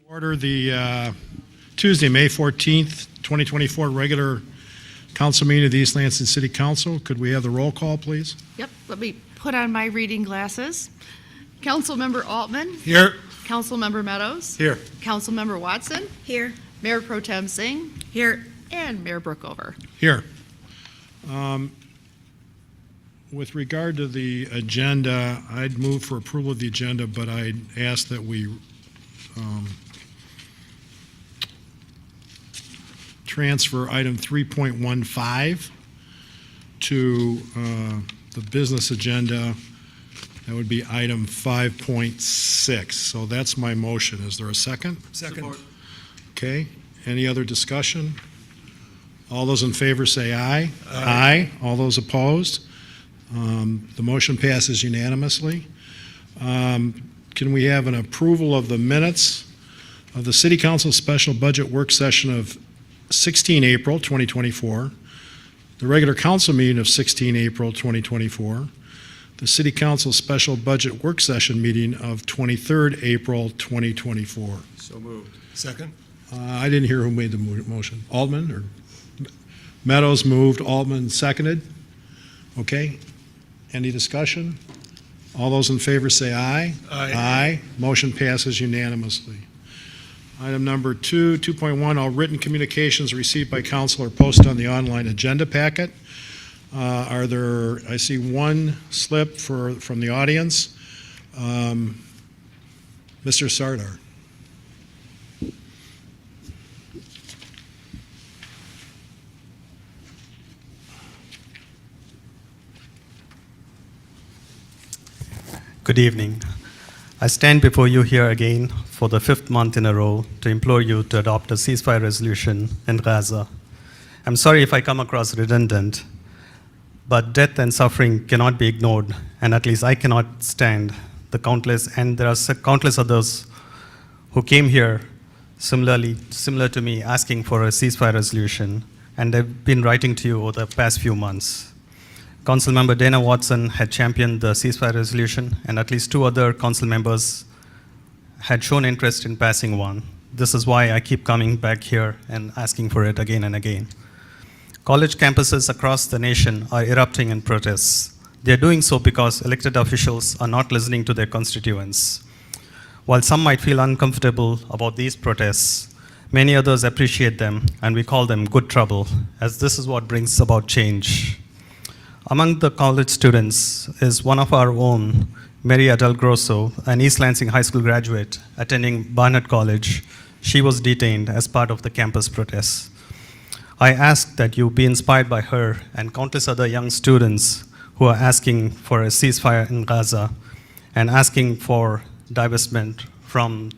Order the Tuesday, May 14th, 2024 regular council meeting of the East Lansing City Council. Could we have the roll call, please? Yep, let me put on my reading glasses. Councilmember Altman. Here. Councilmember Meadows. Here. Councilmember Watson. Here. Mayor Pro Tem Singh. Here. And Mayor Brookover. Here. With regard to the agenda, I'd move for approval of the agenda, but I'd ask that we transfer item 3.15 to the business agenda. That would be item 5.6. So that's my motion. Is there a second? Second. Support. Okay. Any other discussion? All those in favor say aye. Aye. All those opposed? The motion passes unanimously. Can we have an approval of the minutes of the City Council Special Budget Work Session of 16 April 2024, the regular council meeting of 16 April 2024, the City Council Special Budget Work Session meeting of 23rd April 2024? So moved. Second. I didn't hear who made the motion. Altman or Meadows moved, Altman seconded. Okay. Any discussion? All those in favor say aye. Aye. Aye. Motion passes unanimously. Item number 2.1, all written communications received by council are posted on the online agenda packet. I see one slip from the audience. Mr. Sardar. Good evening. I stand before you here again for the 5th month in a row to implore you to adopt a ceasefire resolution in Gaza. I'm sorry if I come across redundant, but death and suffering cannot be ignored, and at least I cannot stand the countless, and there are countless others who came here similar to me asking for a ceasefire resolution, and they've been writing to you over the past few months. Councilmember Dana Watson had championed the ceasefire resolution, and at least 2 other council members had shown interest in passing one. This is why I keep coming back here and asking for it again and again. College campuses across the nation are erupting in protests. They're doing so because elected officials are not listening to their constituents. While some might feel uncomfortable about these protests, many others appreciate them, and we call them good trouble, as this is what brings about change. Among the college students is one of our own, Maria Del Grosso, an East Lansing High School graduate attending Barnett College. She was detained as part of the campus protests. I ask that you be inspired by her and countless other young students who are asking for a ceasefire in Gaza and asking for divestment from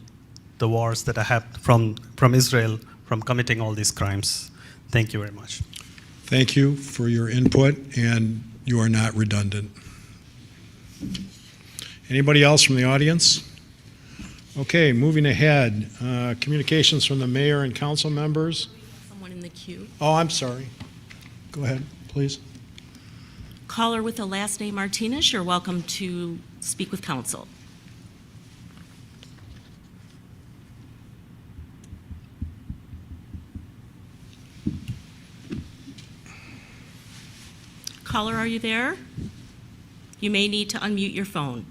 the wars that are from Israel from committing all these crimes. Thank you very much. Thank you for your input, and you are not redundant. Anybody else from the audience? Okay, moving ahead. Communications from the mayor and council members. Someone in the queue. Oh, I'm sorry. Go ahead, please. Caller with the last name Martinez, you're welcome to speak with council. Caller, are you there? You may need to unmute your phone.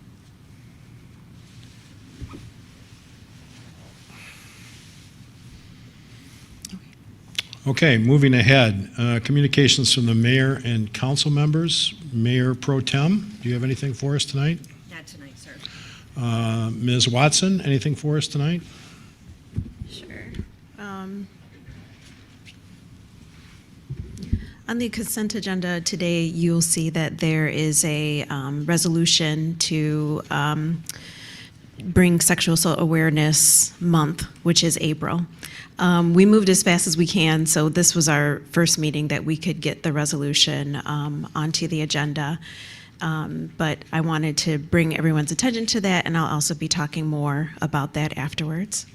Okay, moving ahead. Communications from the mayor and council members. Mayor Pro Tem, do you have anything for us tonight? Not tonight, sir. Ms. Watson, anything for us tonight? Sure. On the consent agenda today, you'll see that there is a resolution to bring Sexual Assault Awareness Month, which is April. We moved as fast as we can, so this was our first meeting that we could get the resolution onto the agenda. But I wanted to bring everyone's attention to that, and I'll also be talking more about that afterwards.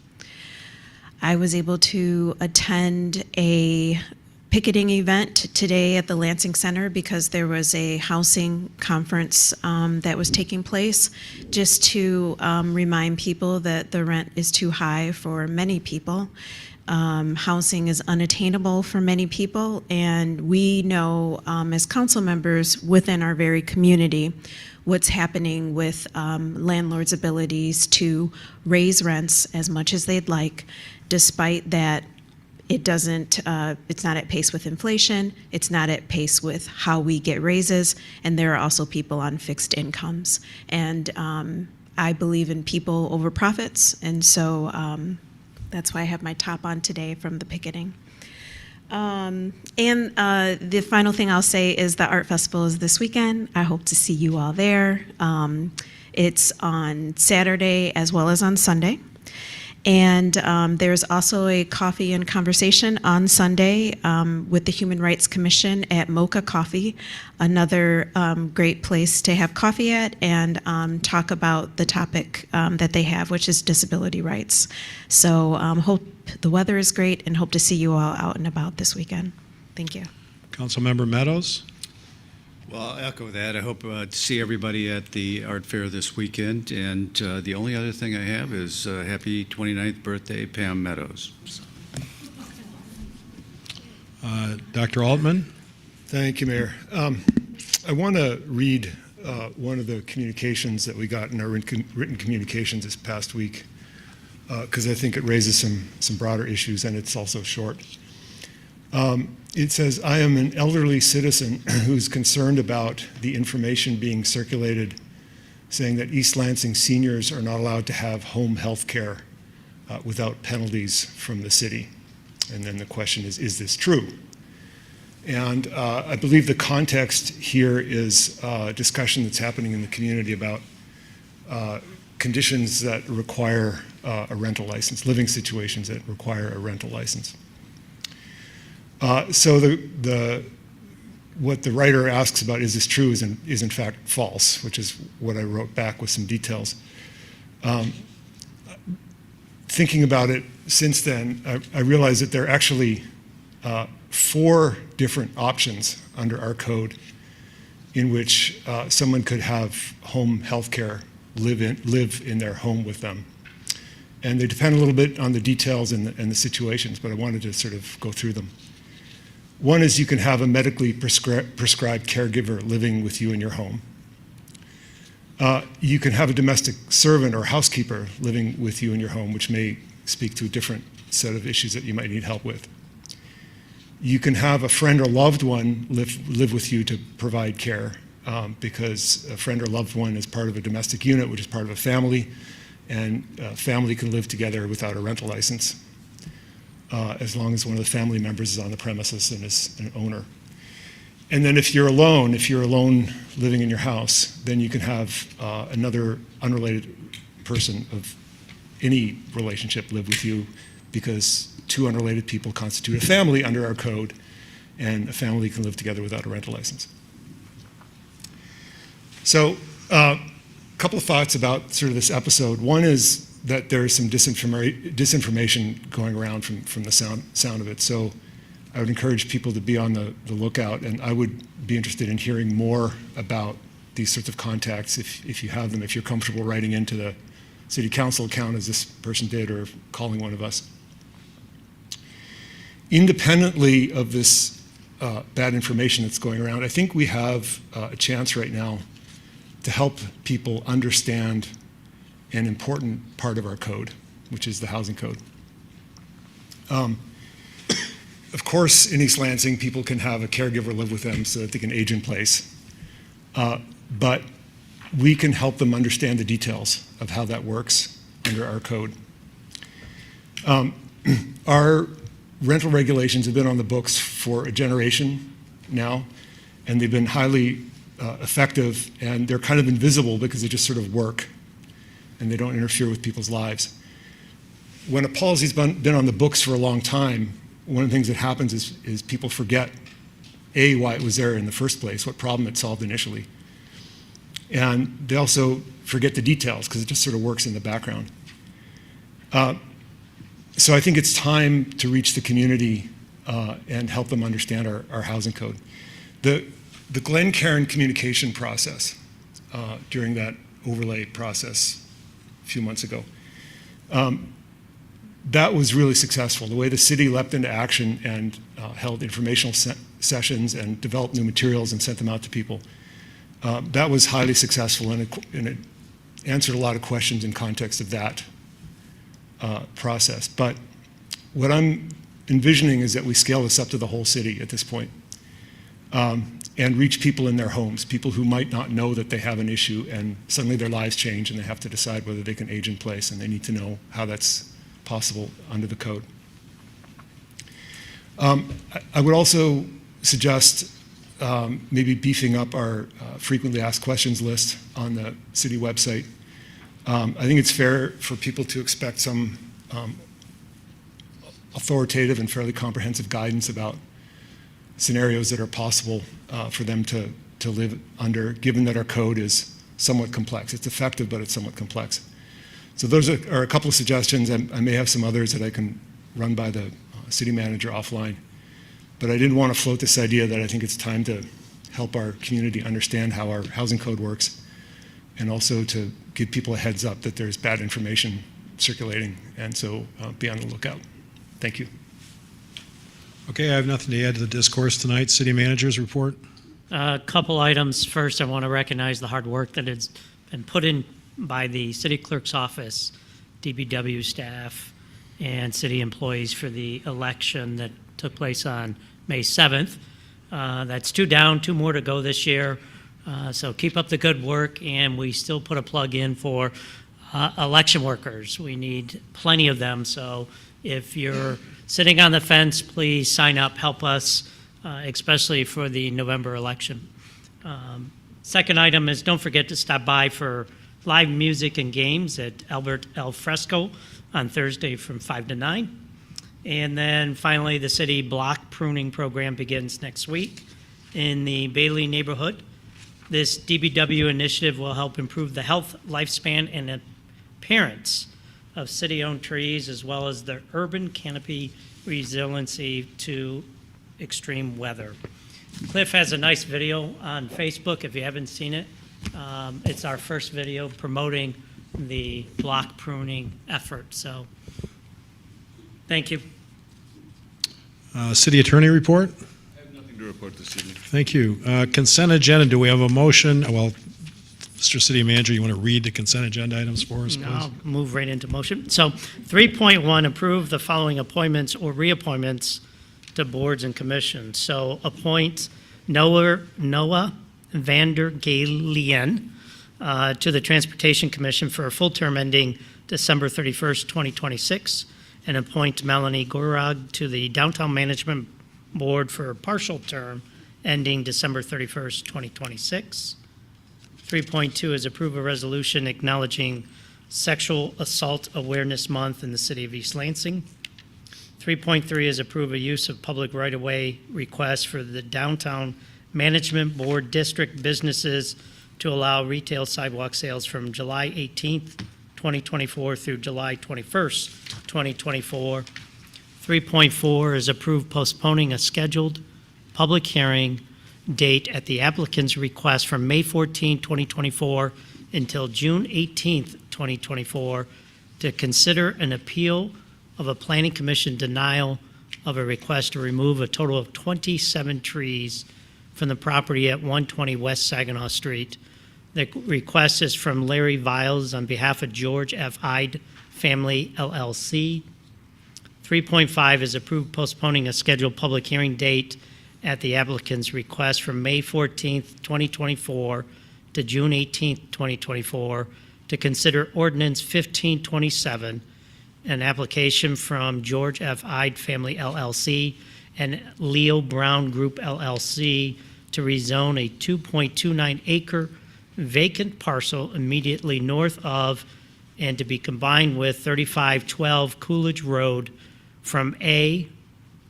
I was able to attend a picketing event today at the Lansing Center because there was a housing conference that was taking place, just to remind people that the rent is too high for many people. Housing is unattainable for many people, and we know as council members within our very community what's happening with landlords' abilities to raise rents as much as they'd like, despite that it's not at pace with inflation, it's not at pace with how we get raises, and there are also people on fixed incomes. And I believe in people over profits, and so that's why I have my top on today from the picketing. And the final thing I'll say is the Art Festival is this weekend. I hope to see you all there. It's on Saturday as well as on Sunday. And there's also a coffee and conversation on Sunday with the Human Rights Commission at Mocha Coffee, another great place to have coffee at and talk about the topic that they have, which is disability rights. So hope the weather is great and hope to see you all out and about this weekend. Thank you. Councilmember Meadows? Well, I'll echo that. I hope to see everybody at the art fair this weekend. And the only other thing I have is happy 29th birthday, Pam Meadows. Dr. Altman? Thank you, Mayor. I want to read one of the communications that we got in our written communications this past week, because I think it raises some broader issues, and it's also short. It says, I am an elderly citizen who's concerned about the information being circulated saying that East Lansing seniors are not allowed to have home health care without penalties from the city. And then the question is this true? And I believe the context here is a discussion that's happening in the community about conditions that require a rental license, living situations that require a rental license. So what the writer asks about, is this true, is in fact false, which is what I wrote back with some details. Thinking about it since then, I realized that there are actually 4 different options under our code in which someone could have home health care, live in their home with them. And they depend a little bit on the details and the situations, but I wanted to sort of go through them. One is you can have a medically prescribed caregiver living with you in your home. You can have a domestic servant or housekeeper living with you in your home, which may speak to a different set of issues that you might need help with. You can have a friend or loved one live with you to provide care, because a friend or loved one is part of a domestic unit, which is part of a family, and a family can live together without a rental license, as long as one of the family members is on the premises and is an owner. And then if you're alone living in your house, then you can have another unrelated person of any relationship live with you, because 2 unrelated people constitute a family under our code, and a family can live together without a rental license. So a couple of thoughts about sort of this episode. One is that there is some disinformation going around from the sound of it. So I would encourage people to be on the lookout, and I would be interested in hearing more about these sorts of contacts if you have them, if you're comfortable writing into the city council account as this person did, or calling one of us. Independently of this bad information that's going around, I think we have a chance right now to help people understand an important part of our code, which is the housing code. Of course, in East Lansing, people can have a caregiver live with them so that they can age in place. But we can help them understand the details of how that works under our code. Our rental regulations have been on the books for a generation now, and they've been highly effective, and they're kind of invisible because they just sort of work, and they don't interfere with people's lives. When a policy's been on the books for a long time, one of the things that happens is people forget, A, why it was there in the first place, what problem it solved initially. And they also forget the details because it just sort of works in the background. So I think it's time to reach the community and help them understand our housing code. The Glen Cairn communication process during that overlay process a few months ago, that was really successful. The way the city leapt into action and held informational sessions and developed new materials and sent them out to people, that was highly successful, and it answered a lot of questions in context of that process. But what I'm envisioning is that we scale this up to the whole city at this point, and reach people in their homes, people who might not know that they have an issue, and suddenly their lives change and they have to decide whether they can age in place, and they need to know how that's possible under the code. I would also suggest maybe beefing up our frequently asked questions list on the city website. I think it's fair for people to expect some authoritative and fairly comprehensive guidance about scenarios that are possible for them to live under, given that our code is somewhat complex. It's effective, but it's somewhat complex. So those are a couple of suggestions. I may have some others that I can run by the city manager offline. But I did want to float this idea that I think it's time to help our community understand how our housing code works, and also to give people a heads up that there's bad information circulating, and so be on the lookout. Thank you. Okay, I have nothing to add to the discourse tonight. City Manager's report. A couple items. First, I want to recognize the hard work that has been put in by the city clerk's office, DPW staff, and city employees for the election that took place on May 7th. That's 2 down, 2 more to go this year. So keep up the good work, and we still put a plug in for election workers. We need plenty of them, so if you're sitting on the fence, please sign up, help us, especially for the November election. Second item is don't forget to stop by for live music and games at Albert El Fresco on Thursday from 5 to 9. And then finally, the city block pruning program begins next week in the Bailey neighborhood. This DBW initiative will help improve the health, lifespan, and appearance of city-owned trees, as well as the urban canopy resiliency to extreme weather. Cliff has a nice video on Facebook if you haven't seen it. It's our first video promoting the block pruning effort. So, thank you. City Attorney report. I have nothing to report this evening. Thank you. Consent agenda. Do we have a motion? Well, Mr. City Manager, you want to read the consent agenda items for us, please? I'll move right into motion. So 3.1, approve the following appointments or reappointments to boards and commissions. So appoint Noah Vander Galien to the Transportation Commission for a full term ending December 31st, 2026, and appoint Melanie Gorag to the Downtown Management Board for a partial term ending December 31st, 2026. 3.2 is approve a resolution acknowledging Sexual Assault Awareness Month in the city of East Lansing. 3.3 is approve a use of public right-of-way request for the Downtown Management Board district businesses to allow retail sidewalk sales from July 18th, 2024 through July 21st, 2024. 3.4 is approve postponing a scheduled public hearing date at the applicant's request from May 14, 2024 until June 18, 2024 to consider an appeal of a planning commission denial of a request to remove a total of 27 trees from the property at 120 West Saginaw Street. The request is from Larry Viles on behalf of George F. Ide Family LLC. 3.5 is approve postponing a scheduled public hearing date at the applicant's request from May 14th, 2024 to June 18th, 2024 to consider Ordinance 1527, an application from George F. Ide Family LLC and Leo Brown Group LLC to rezone a 2.29 acre vacant parcel immediately north of and to be combined with 3512 Coolidge Road from A,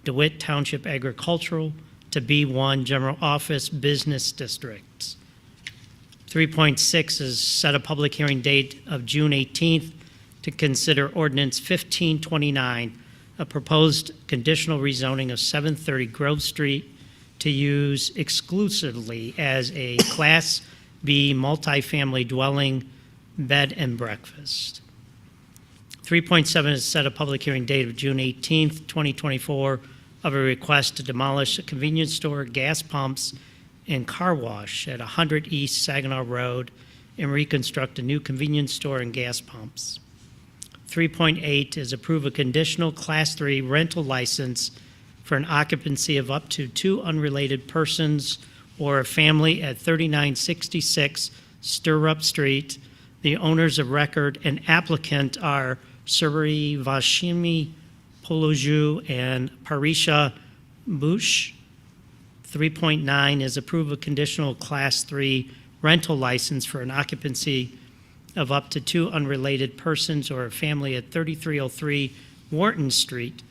DeWitt Township Agricultural, to B1 General Office Business Districts. 3.6 is set a public hearing date of June 18th to consider Ordinance 1529, a proposed conditional rezoning of 730 Grove Street to use exclusively as a Class B multifamily dwelling bed and breakfast. 3.7 is set a public hearing date of June 18th, 2024, of a request to demolish a convenience store, gas pumps, and car wash at 100 East Saginaw Road and reconstruct a new convenience store and gas pumps. 3.8 is approve a conditional Class 3 rental license for an occupancy of up to 2 unrelated persons or a family at 3966 Stirrup Street. The owners of record and applicant are Suri Vashimi Poloju and Parisha Bush. 3.9 is approve a conditional Class 3 rental license for an occupancy of up to 2 unrelated persons or a family at 3303 Wharton Street.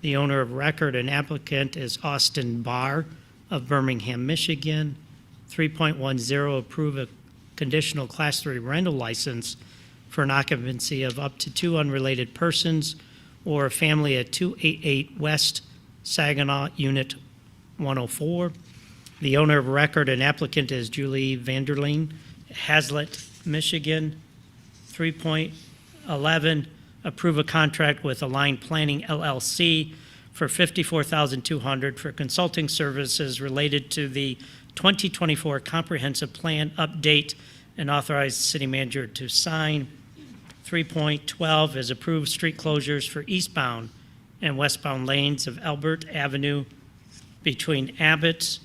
The owner of record and applicant is Austin Barr of Birmingham, Michigan. 3.10, approve a conditional Class 3 rental license for an occupancy of up to 2 unrelated persons or a family at 288 West Saginaw, Unit 104. The owner of record and applicant is Julie Vanderleen, Hazlet, Michigan. 3.11, approve a contract with Align Planning LLC for $54,200 for consulting services related to the 2024 Comprehensive Plan update and authorize the city manager to sign. 3.12 is approve street closures for eastbound and westbound lanes of Albert Avenue between Abbott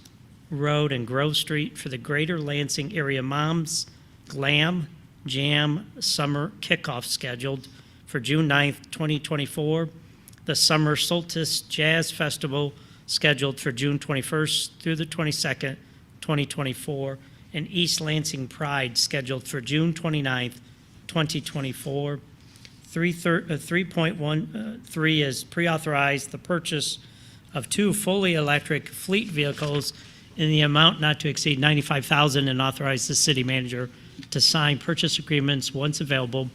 Road and Grove Street for the Greater Lansing Area Moms Glam Jam Summer Kickoff scheduled for June 9th, 2024. The Summer Solstice Jazz Festival scheduled for June 21st through the 22nd, 2024. And East Lansing Pride scheduled for June 29th, 2024. 3.13 is pre-authorize the purchase of 2 fully electric fleet vehicles in the amount not to exceed $95,000 and authorize the city manager to sign purchase agreements once available.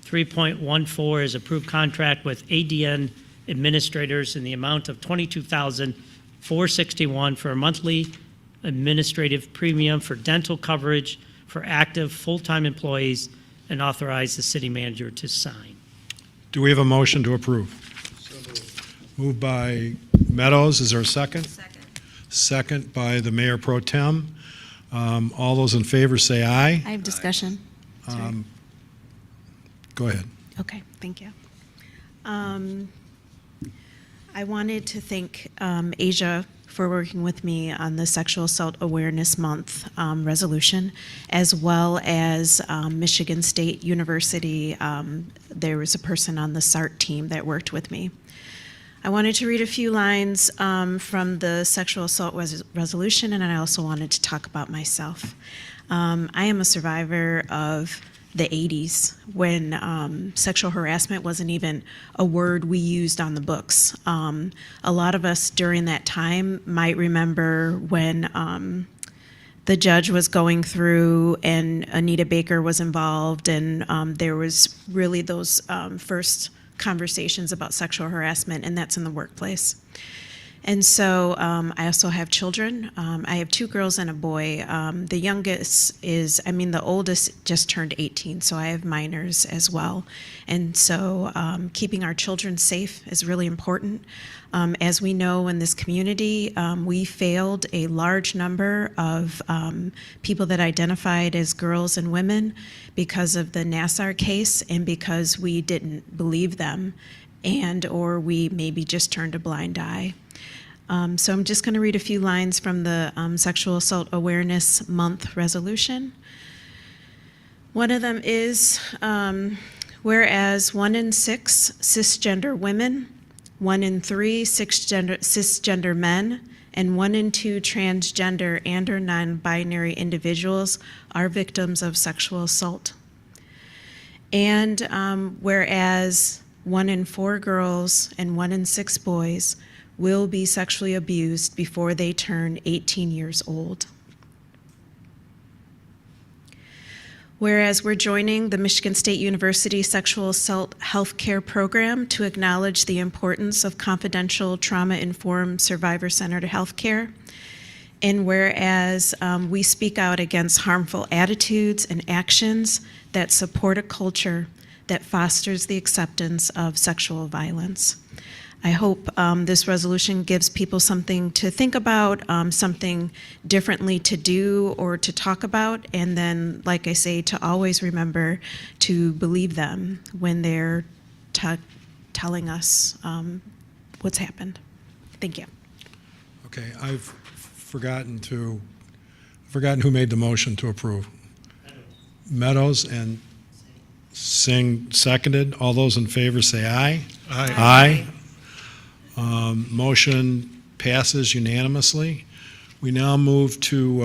3.14 is approve contract with ADN administrators in the amount of $22,461 for a monthly administrative premium for dental coverage for active full-time employees and authorize the city manager to sign. Do we have a motion to approve? Moved by Meadows. Is there a second? Second by the Mayor Pro Tem. All those in favor say aye. I have discussion. Sorry. Go ahead. Okay, thank you. I wanted to thank Asia for working with me on the Sexual Assault Awareness Month resolution, as well as Michigan State University. There was a person on the SART team that worked with me. I wanted to read a few lines from the sexual assault resolution, and I also wanted to talk about myself. I am a survivor of the 80s when sexual harassment wasn't even a word we used on the books. A lot of us during that time might remember when the judge was going through and Anita Baker was involved, and there was really those first conversations about sexual harassment, and that's in the workplace. And so I also have children. I have 2 girls and a boy. The youngest the oldest just turned 18, so I have minors as well. And so keeping our children safe is really important. As we know in this community, we failed a large number of people that identified as girls and women because of the Nassar case and because we didn't believe them or we maybe just turned a blind eye. So I'm just going to read a few lines from the Sexual Assault Awareness Month resolution. One of them is, whereas 1 in 6 cisgender women, 1 in 3 cisgender men, and 1 in 2 transgender and or non-binary individuals are victims of sexual assault. And whereas 1 in 4 girls and 1 in 6 boys will be sexually abused before they turn 18 years old. Whereas we're joining the Michigan State University Sexual Assault Healthcare Program to acknowledge the importance of confidential, trauma-informed, survivor-centered healthcare. And whereas we speak out against harmful attitudes and actions that support a culture that fosters the acceptance of sexual violence. I hope this resolution gives people something to think about, something differently to do or to talk about, and then, like I say, to always remember to believe them when they're telling us what's happened. Thank you. Okay, I've forgotten who made the motion to approve. Meadows and Singh seconded. All those in favor say aye. Aye. Aye. Motion passes unanimously. We now move to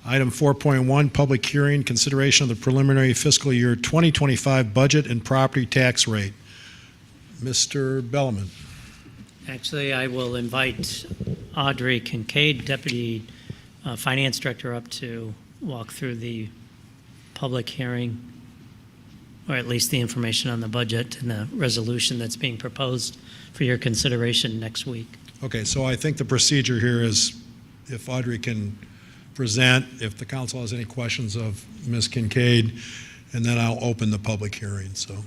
item 4.1, public hearing, consideration of the preliminary fiscal year 2025 budget and property tax rate. Mr. Bellman. Actually, I will invite Audrey Kincaid, Deputy Finance Director, up to walk through the public hearing, or at least the information on the budget and the resolution that's being proposed for your consideration next week. Okay, so I think the procedure here is if Audrey can present, if the council has any questions of Ms. Kincaid, and then I'll open the public hearing, so.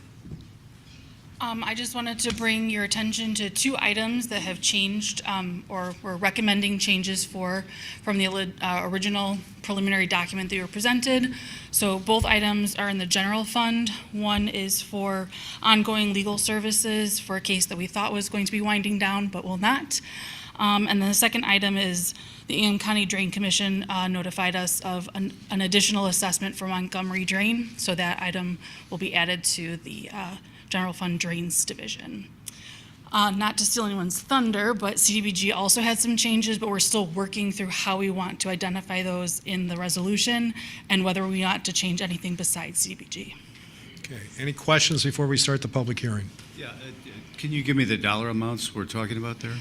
I just wanted to bring your attention to two items that have changed, or we're recommending changes from the original preliminary document that you were presented. So both items are in the general fund. One is for ongoing legal services for a case that we thought was going to be winding down, but will not. And then the second item is the Ingham County Drain Commission notified us of an additional assessment for Montgomery Drain. So that item will be added to the General Fund Drains Division. Not to steal anyone's thunder, but CDBG also had some changes, but we're still working through how we want to identify those in the resolution and whether we want to change anything besides CDBG. Okay, any questions before we start the public hearing? Yeah, can you give me the dollar amounts we're talking about there?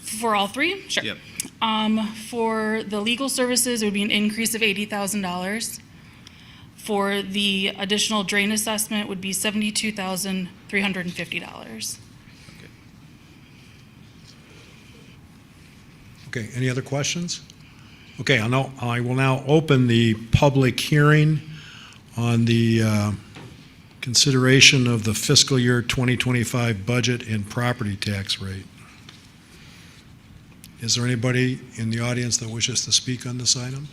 For all three? Sure. Yep. For the legal services, it would be an increase of $80,000. For the additional drain assessment would be $72,350. Okay, any other questions? Okay, I will now open the public hearing on the consideration of the fiscal year 2025 budget and property tax rate. Is there anybody in the audience that wishes to speak on this item?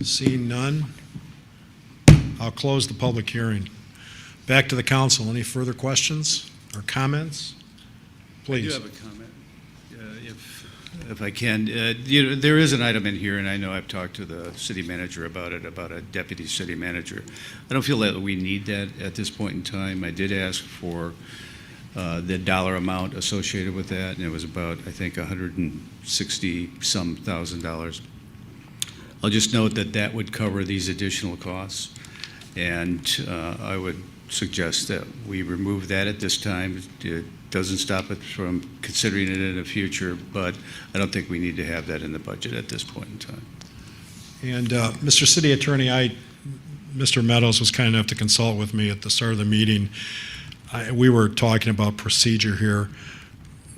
Seeing none, I'll close the public hearing. Back to the council. Any further questions or comments? Please. I do have a comment, if I can. There is an item in here, and I know I've talked to the city manager about it, about a deputy city manager. I don't feel that we need that at this point in time. I did ask for the dollar amount associated with that, and it was about, I think, $160-some thousand. I'll just note that that would cover these additional costs, and I would suggest that we remove that at this time. It doesn't stop it from considering it in the future, but I don't think we need to have that in the budget at this point in time. And Mr. City Attorney, Mr. Meadows was kind enough to consult with me at the start of the meeting. We were talking about procedure here.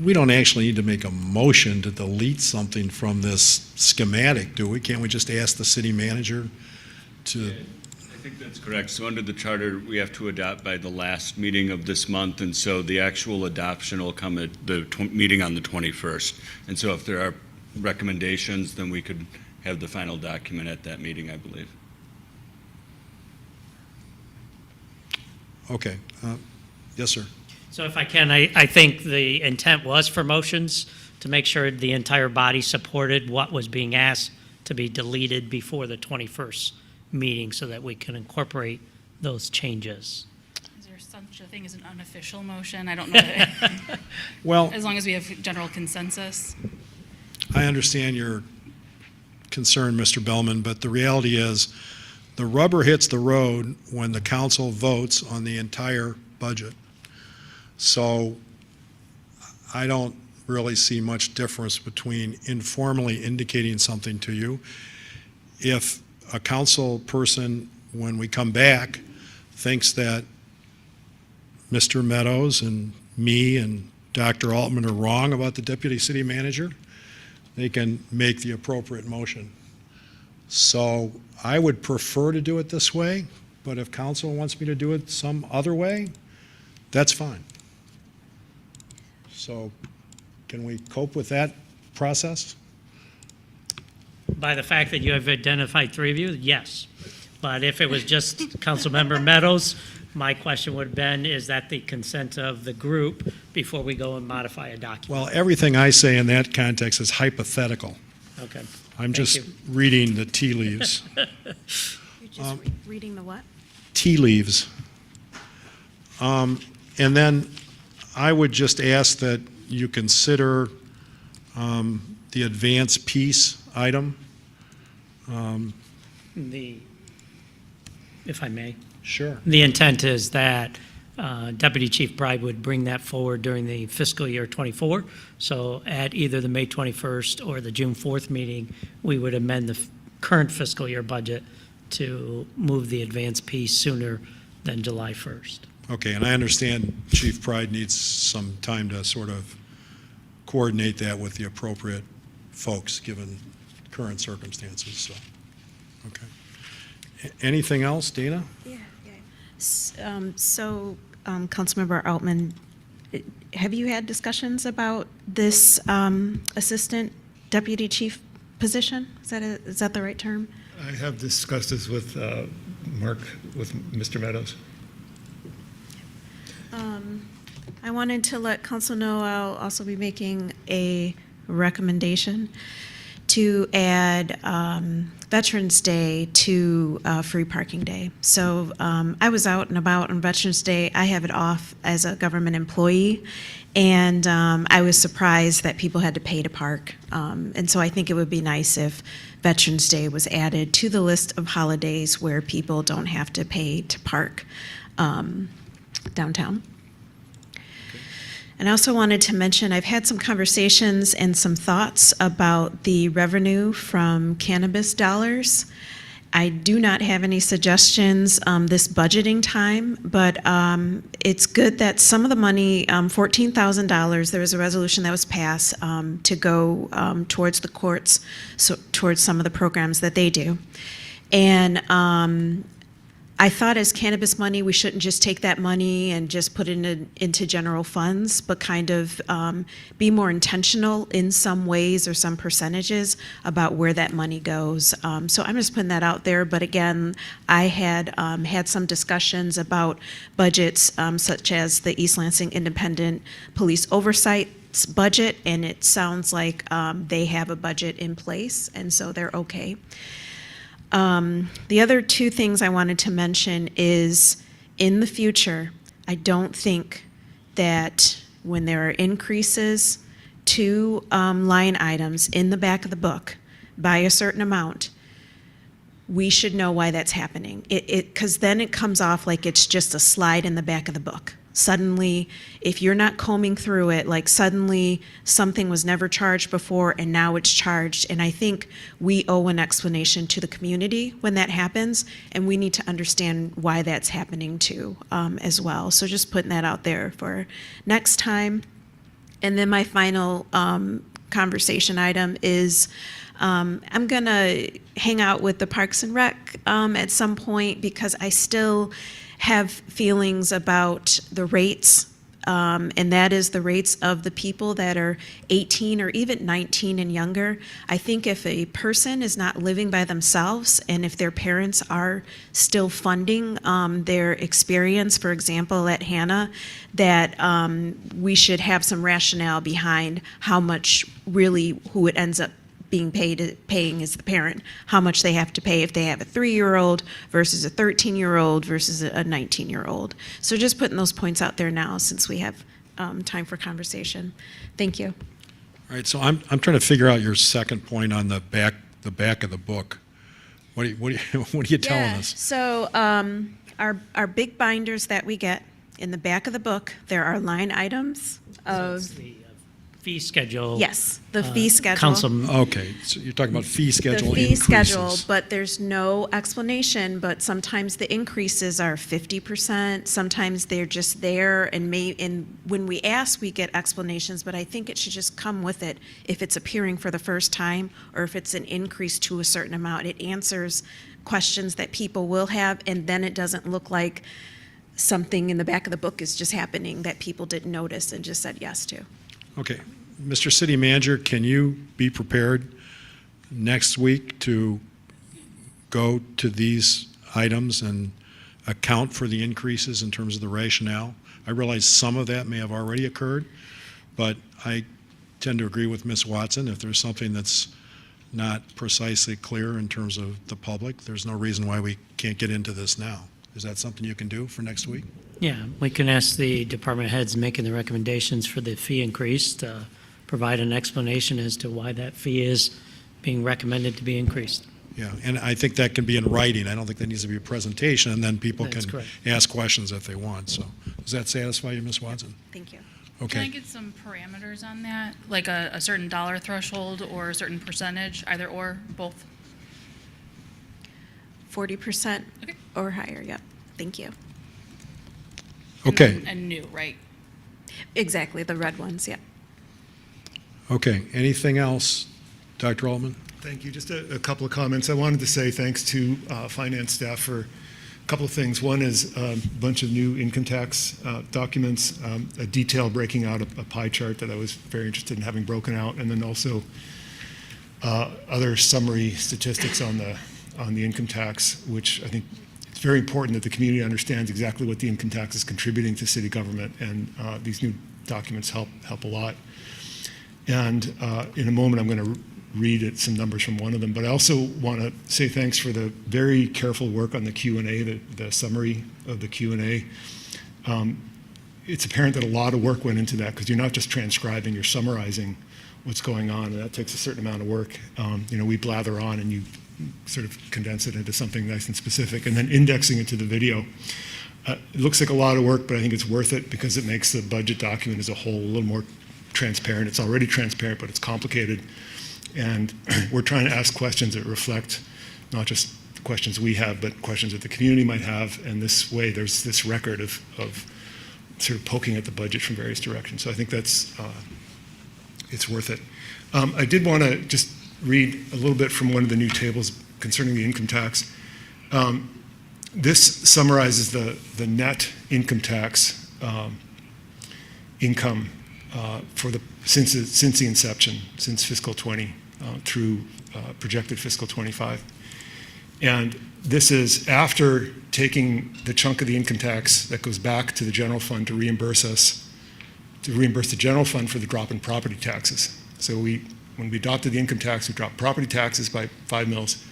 We don't actually need to make a motion to delete something from this schematic, do we? Can't we just ask the city manager to? I think that's correct. So under the charter, we have to adopt by the last meeting of this month, and so the actual adoption will come at the meeting on the 21st. And so if there are recommendations, then we could have the final document at that meeting, I believe. Okay. Yes, sir. So if I can, I think the intent was for motions to make sure the entire body supported what was being asked to be deleted before the 21st meeting so that we can incorporate those changes. Is there such a thing as an unofficial motion? I don't know. Well, As long as we have general consensus. I understand your concern, Mr. Bellman, but the reality is the rubber hits the road when the council votes on the entire budget. So I don't really see much difference between informally indicating something to you. If a council person, when we come back, thinks that Mr. Meadows and me and Dr. Altman are wrong about the deputy city manager, they can make the appropriate motion. So I would prefer to do it this way, but if council wants me to do it some other way, that's fine. So can we cope with that process? By the fact that you have identified three of you, yes. But if it was just Councilmember Meadows, my question would have been, is that the consent of the group before we go and modify a document? Well, everything I say in that context is hypothetical. Okay. I'm Thank just you. reading the tea leaves. You're just reading the what? Tea leaves. And then I would just ask that you consider the advance piece item. If I may. Sure. The intent is that Deputy Chief Bride would bring that forward during the fiscal year '24. So at either the May 21st or the June 4th meeting, we would amend the current fiscal year budget to move the advance piece sooner than July 1st. Okay, and I understand Chief Pride needs some time to sort of coordinate that with the appropriate folks, given current circumstances, so, okay. Anything else, Dana? Yeah. Councilmember Altman, have you had discussions about this assistant deputy chief position? Is that the right term? I have discussed this with Mark, with Mr. Meadows. I wanted to let Council know I'll also be making a recommendation to add Veterans Day to Free Parking Day. So I was out and about on Veterans Day. I have it off as a government employee, and I was surprised that people had to pay to park. And so I think it would be nice if Veterans Day was added to the list of holidays where people don't have to pay to park downtown. And I also wanted to mention, I've had some conversations and some thoughts about the revenue from cannabis dollars. I do not have any suggestions this budgeting time, but it's good that some of the money, $14,000, there was a resolution that was passed to go towards the courts, so towards some of the programs that they do. And I thought as cannabis money, we shouldn't just take that money and just put it into general funds, but kind of be more intentional in some ways or some percentages about where that money goes. So I'm just putting that out there. But again, I had had some discussions about budgets such as the East Lansing Independent Police Oversight budget, and it sounds like they have a budget in place, and so they're okay. The other two things I wanted to mention is, in the future, I don't think that when there are increases to line items in the back of the book by a certain amount, we should know why that's happening. Because then it comes off like it's just a slide in the back of the book. Suddenly, if you're not combing through it, like suddenly something was never charged before and now it's charged. And I think we owe an explanation to the community when that happens, and we need to understand why that's happening too as well. So just putting that out there for next time. And then my final conversation item is I'm going to hang out with the Parks and Rec at some point, because I still have feelings about the rates, and that is the rates of the people that are 18 or even 19 and younger. I think if a person is not living by themselves, and if their parents are still funding their experience, for example, at Hannah, that we should have some rationale behind how much really who it ends up being paying is the parent, how much they have to pay if they have a 3-year-old versus a 13-year-old versus a 19-year-old. So just putting those points out there now, since we have time for conversation. Thank you. All right, so I'm trying to figure out your second point on the back of the book. What are you telling us? So our big binders that we get, in the back of the book, there are line items of fee schedule. Yes, the fee schedule. Council, Okay, so you're talking about fee schedule The fee schedule, increases. but there's no explanation, but sometimes the increases are 50%, sometimes they're just there, and when we ask, we get explanations, but I think it should just come with it if it's appearing for the first time, or if it's an increase to a certain amount. It answers questions that people will have, and then it doesn't look like something in the back of the book is just happening that people didn't notice and just said yes to. Okay. Mr. City Manager, can you be prepared next week to go to these items and account for the increases in terms of the rationale? I realize some of that may have already occurred, but I tend to agree with Ms. Watson. If there's something that's not precisely clear in terms of the public, there's no reason why we can't get into this now. Is that something you can do for next week? yeah, we can ask the department heads making the recommendations for the fee increase to provide an explanation as to why that fee is being recommended to be increased. Yeah, and I think that can be in writing. I don't think that needs to be a presentation, and then people That's can correct. ask questions if they want. So does that satisfy you, Ms. Watson? Thank you. Can I Okay. get some parameters on that? Like a certain dollar threshold or a certain percentage, either or, both? 40% Okay. or higher, yep. Thank you. Okay, And new, right? Exactly, the red ones, yep. okay. Anything else, Dr. Altman? Thank you. Just a couple of comments. I wanted to say thanks to finance staff for a couple of things. One is a bunch of new income tax documents, a detail breaking out a pie chart that I was very interested in having broken out, and then also other summary statistics on the income tax, which I think it's very important that the community understands exactly what the income tax is contributing to city government, and these new documents help a lot. And in a moment, I'm going to read some numbers from one of them, but I also want to say thanks for the very careful work on the Q&A, the summary of the Q&A. It's apparent that a lot of work went into that, because you're not just transcribing, you're summarizing what's going on, and that takes a certain amount of work. We blather on, and you sort of condense it into something nice and specific, and then indexing it to the video. It looks like a lot of work, but I think it's worth it because it makes the budget document as a whole a little more transparent. It's already transparent, but it's complicated. And we're trying to ask questions that reflect not just questions we have, but questions that the community might have. And this way, there's this record of sort of poking at the budget from various directions. So I think that's, it's worth it. I did want to just read a little bit from one of the new tables concerning the income tax. This summarizes the net income tax income since the inception, since fiscal 20 through projected fiscal 25. And this is after taking the chunk of the income tax that goes back to the general fund to reimburse the general fund for the drop in property taxes. So when we adopted the income tax, we dropped property taxes by 5 mils.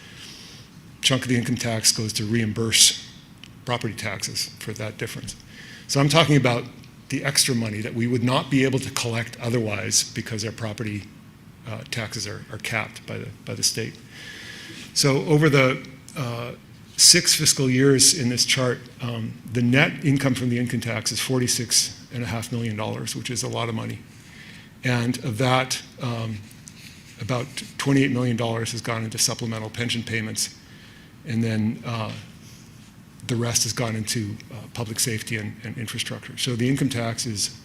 Chunk of the income tax goes to reimburse property taxes for that difference. So I'm talking about the extra money that we would not be able to collect otherwise because our property taxes are capped by the state. So over the 6 fiscal years in this chart, the net income from the income tax is $46.5 million, which is a lot of money. And of that, about $28 million has gone into supplemental pension payments, and then the rest has gone into public safety and infrastructure. So the income tax is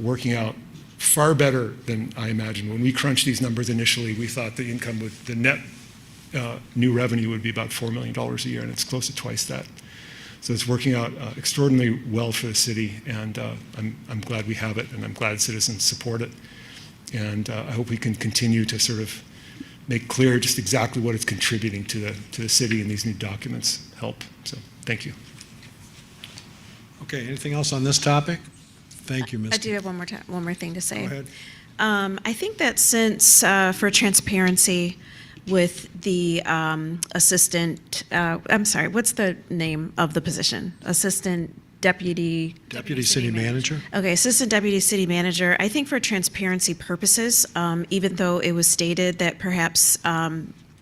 working out far better than I imagined. When we crunched these numbers initially, we thought the net new revenue would be about $4 million a year, and it's close to twice that. So it's working out extraordinarily well for the city, and I'm glad we have it, and I'm glad citizens support it. And I hope we can continue to sort of make clear just exactly what it's contributing to the city, and these new documents help. So thank you. Okay, anything else on this topic? Thank you, Ms. I do have one more thing to say. Go ahead. I think that since, for transparency with the assistant, I'm sorry, what's the name of the position? Assistant Deputy City Manager? Okay, Assistant Deputy City Manager. I think for transparency purposes, even though it was stated that perhaps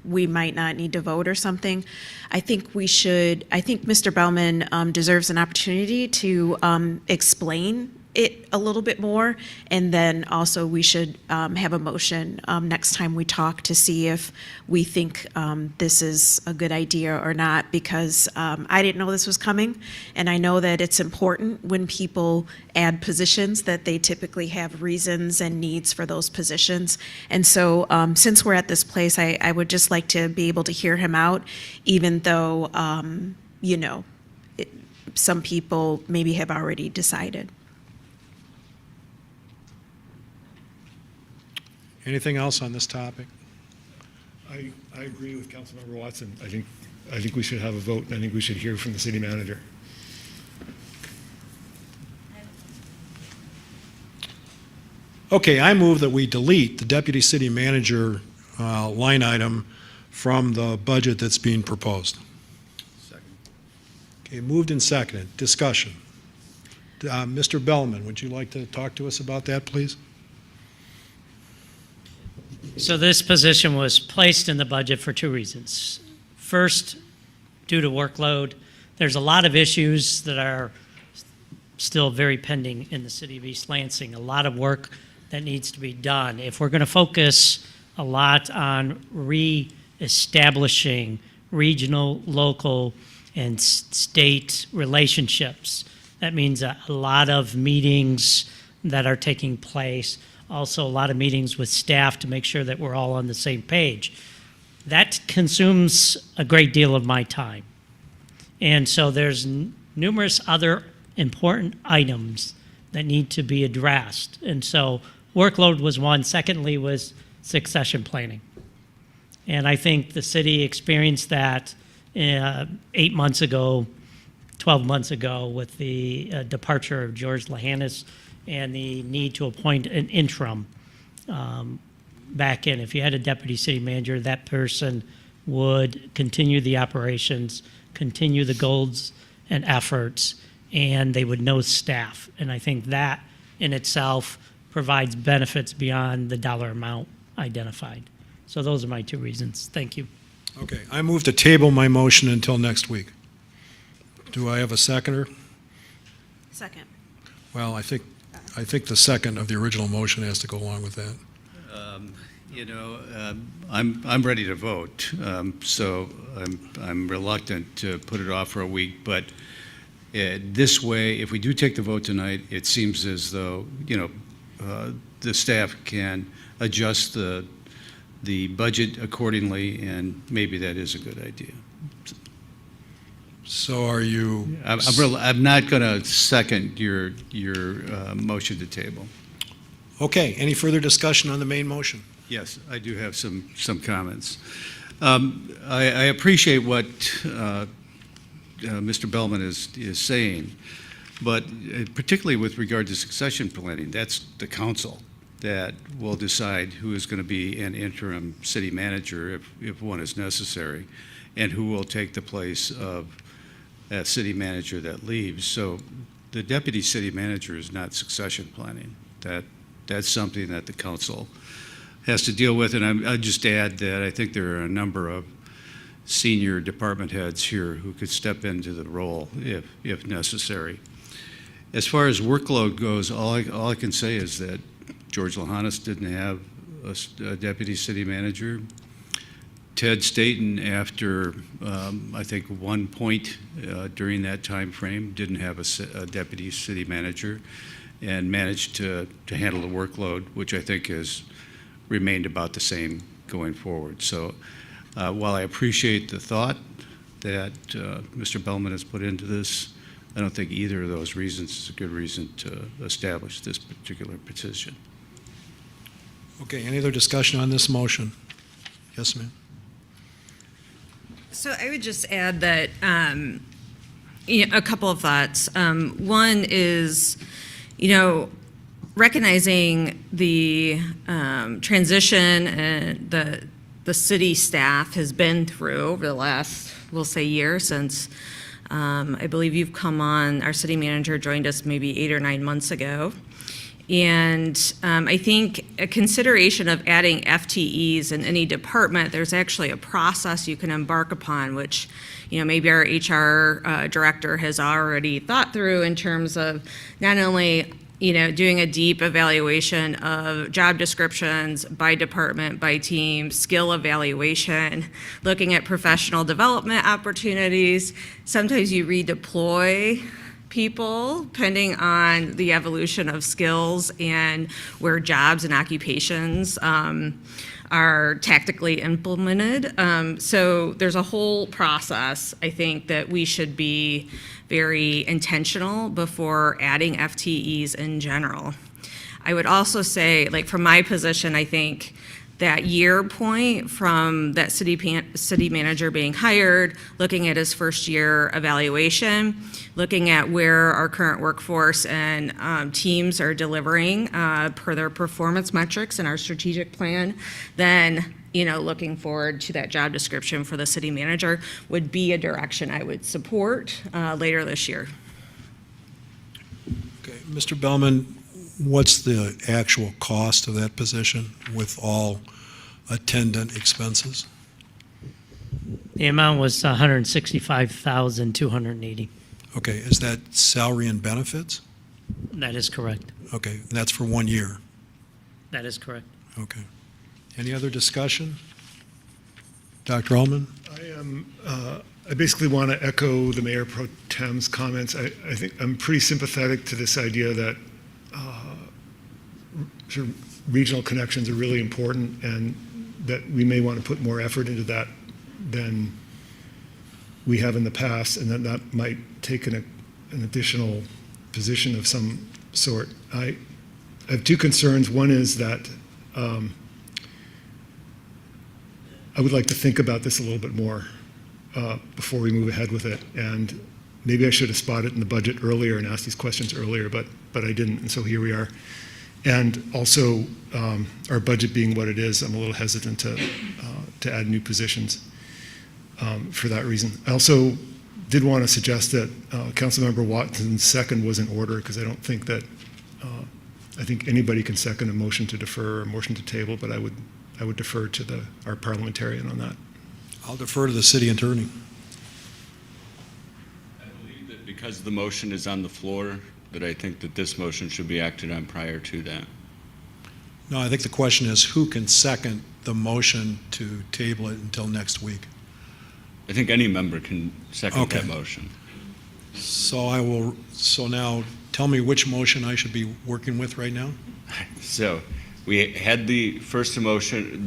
we might not need to vote or something, I think Mr. Bellman deserves an opportunity to explain it a little bit more. And then also we should have a motion next time we talk to see if we think this is a good idea or not, because I didn't know this was coming. And I know that it's important when people add positions that they typically have reasons and needs for those positions. And so since we're at this place, I would just like to be able to hear him out, even though, you know, some people maybe have already decided. Anything else on this topic? I agree with Councilmember Watson. I think we should have a vote, and I think we should hear from the city manager. Okay, I move that we delete the deputy city manager line item from the budget that's being proposed. Second. Okay, moved and seconded. Discussion. Mr. Bellman, would you like to talk to us about that, please? So this position was placed in the budget for two reasons. First, due to workload, there's a lot of issues that are still very pending in the city of East Lansing, a lot of work that needs to be done. If we're going to focus a lot on re-establishing regional, local, and state relationships, that means a lot of meetings that are taking place, also a lot of meetings with staff to make sure that we're all on the same page. That consumes a great deal of my time. And so there's numerous other important items that need to be addressed. And so workload was one. Secondly was succession planning. And I think the city experienced that 8 months ago, 12 months ago with the departure of George Lahannis and the need to appoint an interim back in. If you had a deputy city manager, that person would continue the operations, continue the goals and efforts, and they would know staff. And I think that in itself provides benefits beyond the dollar amount identified. So those are my two reasons. Thank you. Okay, I move to table my motion until next week. Do I have a seconder? Second. Well, I think the second of the original motion has to go along with that. I'm ready to vote, so I'm reluctant to put it off for a week. But this way, if we do take the vote tonight, it seems as though the staff can adjust the budget accordingly, and maybe that is a good idea. So are you? I'm not going to second your motion to table. Okay, any further discussion on the main motion? Yes, I do have some comments. I appreciate what Mr. Bellman is saying, but particularly with regard to succession planning, that's the council that will decide who is going to be an interim city manager if one is necessary, and who will take the place of a city manager that leaves. So the deputy city manager is not succession planning. That's something that the council has to deal with. And I'll just add that I think there are a number of senior department heads here who could step into the role if necessary. As far as workload goes, all I can say is that George Lahannis didn't have a deputy city manager. Ted Staten, after I think one point during that time frame, didn't have a deputy city manager, and managed to handle the workload, which I think has remained about the same going forward. So while I appreciate the thought that Mr. Bellman has put into this, I don't think either of those reasons is a good reason to establish this particular position. Okay, any other discussion on this motion? Yes, ma'am. So I would just add that a couple of thoughts. One is, recognizing the transition and the city staff has been through over the last, we'll say, year since I believe you've come on. Our city manager joined us maybe 8 or 9 months ago. And I think a consideration of adding FTEs in any department, there's actually a process you can embark upon, which, maybe our HR director has already thought through in terms of not only, doing a deep evaluation of job descriptions by department, by team, skill evaluation, looking at professional development opportunities. Sometimes you redeploy people depending on the evolution of skills and where jobs and occupations are tactically implemented. So there's a whole process, I think, that we should be very intentional before adding FTEs in general. I would also say, like from my position, I think that year point from that city manager being hired, looking at his first year evaluation, looking at where our current workforce and teams are delivering per their performance metrics and our strategic plan, then looking forward to that job description for the city manager would be a direction I would support later this year. Okay, Mr. Bellman, what's the actual cost of that position with all attendant expenses? The amount was $165,280. Okay, is that salary and benefits? That is correct. Okay, and that's for 1 year. That is correct. Okay. Any other discussion? Dr. Ullman? I basically want to echo the Mayor Pro Tem's comments. I think I'm pretty sympathetic to this idea that sort of regional connections are really important, and that we may want to put more effort into that than we have in the past, and that might take an additional position of some sort. I have two concerns. One is that I would like to think about this a little bit more before we move ahead with it. And maybe I should have spotted it in the budget earlier and asked these questions earlier, but I didn't, and so here we are. And also, our budget being what it is, I'm a little hesitant to add new positions for that reason. I also did want to suggest that Councilmember Watson's second was in order, because I don't think that, I think anybody can second a motion to defer or a motion to table, but I would defer to our parliamentarian on that. I'll defer to the city attorney. I believe that because the motion is on the floor, that I think that this motion should be acted on prior to that. No, I think the question is who can second the motion to table it until next week? I think any member can second that Okay. motion. So now tell me which motion I should be working with right now? So we had the first motion,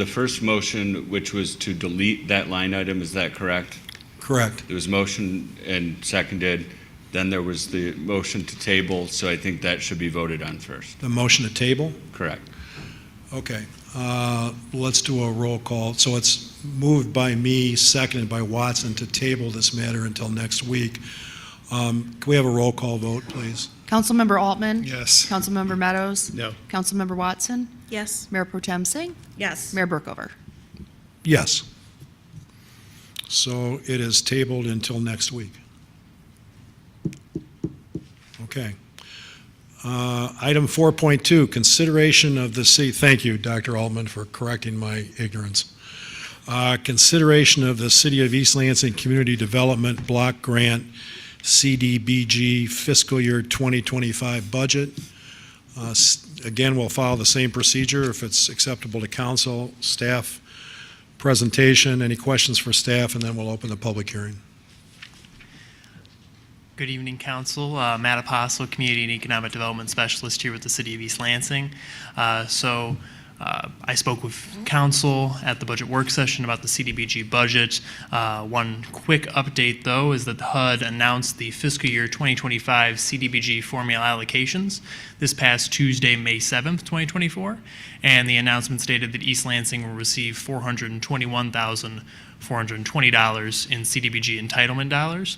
which was to delete that line item. Is that correct? Correct. It was motion and seconded. Then there was the motion to table, so I think that should be voted on first. The motion to table? Correct. Okay. Let's do a roll call. So it's moved by me, seconded by Watson to table this matter until next week. Can we have a roll call vote, please? Councilmember Altman? Yes. Councilmember Meadows? No. Councilmember Watson? Yes. Mayor Pro Tem Singh? Yes. Mayor Burkover? Yes. So it is tabled until next week. Okay. Item 4.2, consideration of the city, thank you, Dr. Altman, for correcting my ignorance. Consideration of the City of East Lansing Community Development Block Grant CDBG fiscal year 2025 budget. Again, we'll follow the same procedure if it's acceptable to council, staff presentation, any questions for staff, and then we'll open the public hearing. Good evening, Council. Matt Apostle, Community and Economic Development Specialist here with the City of East Lansing. I spoke with Council at the budget work session about the CDBG budget. One quick update, though, is that the HUD announced the fiscal year 2025 CDBG formula allocations this past Tuesday, May 7th, 2024, and the announcement stated that East Lansing will receive $421,420 in CDBG entitlement dollars.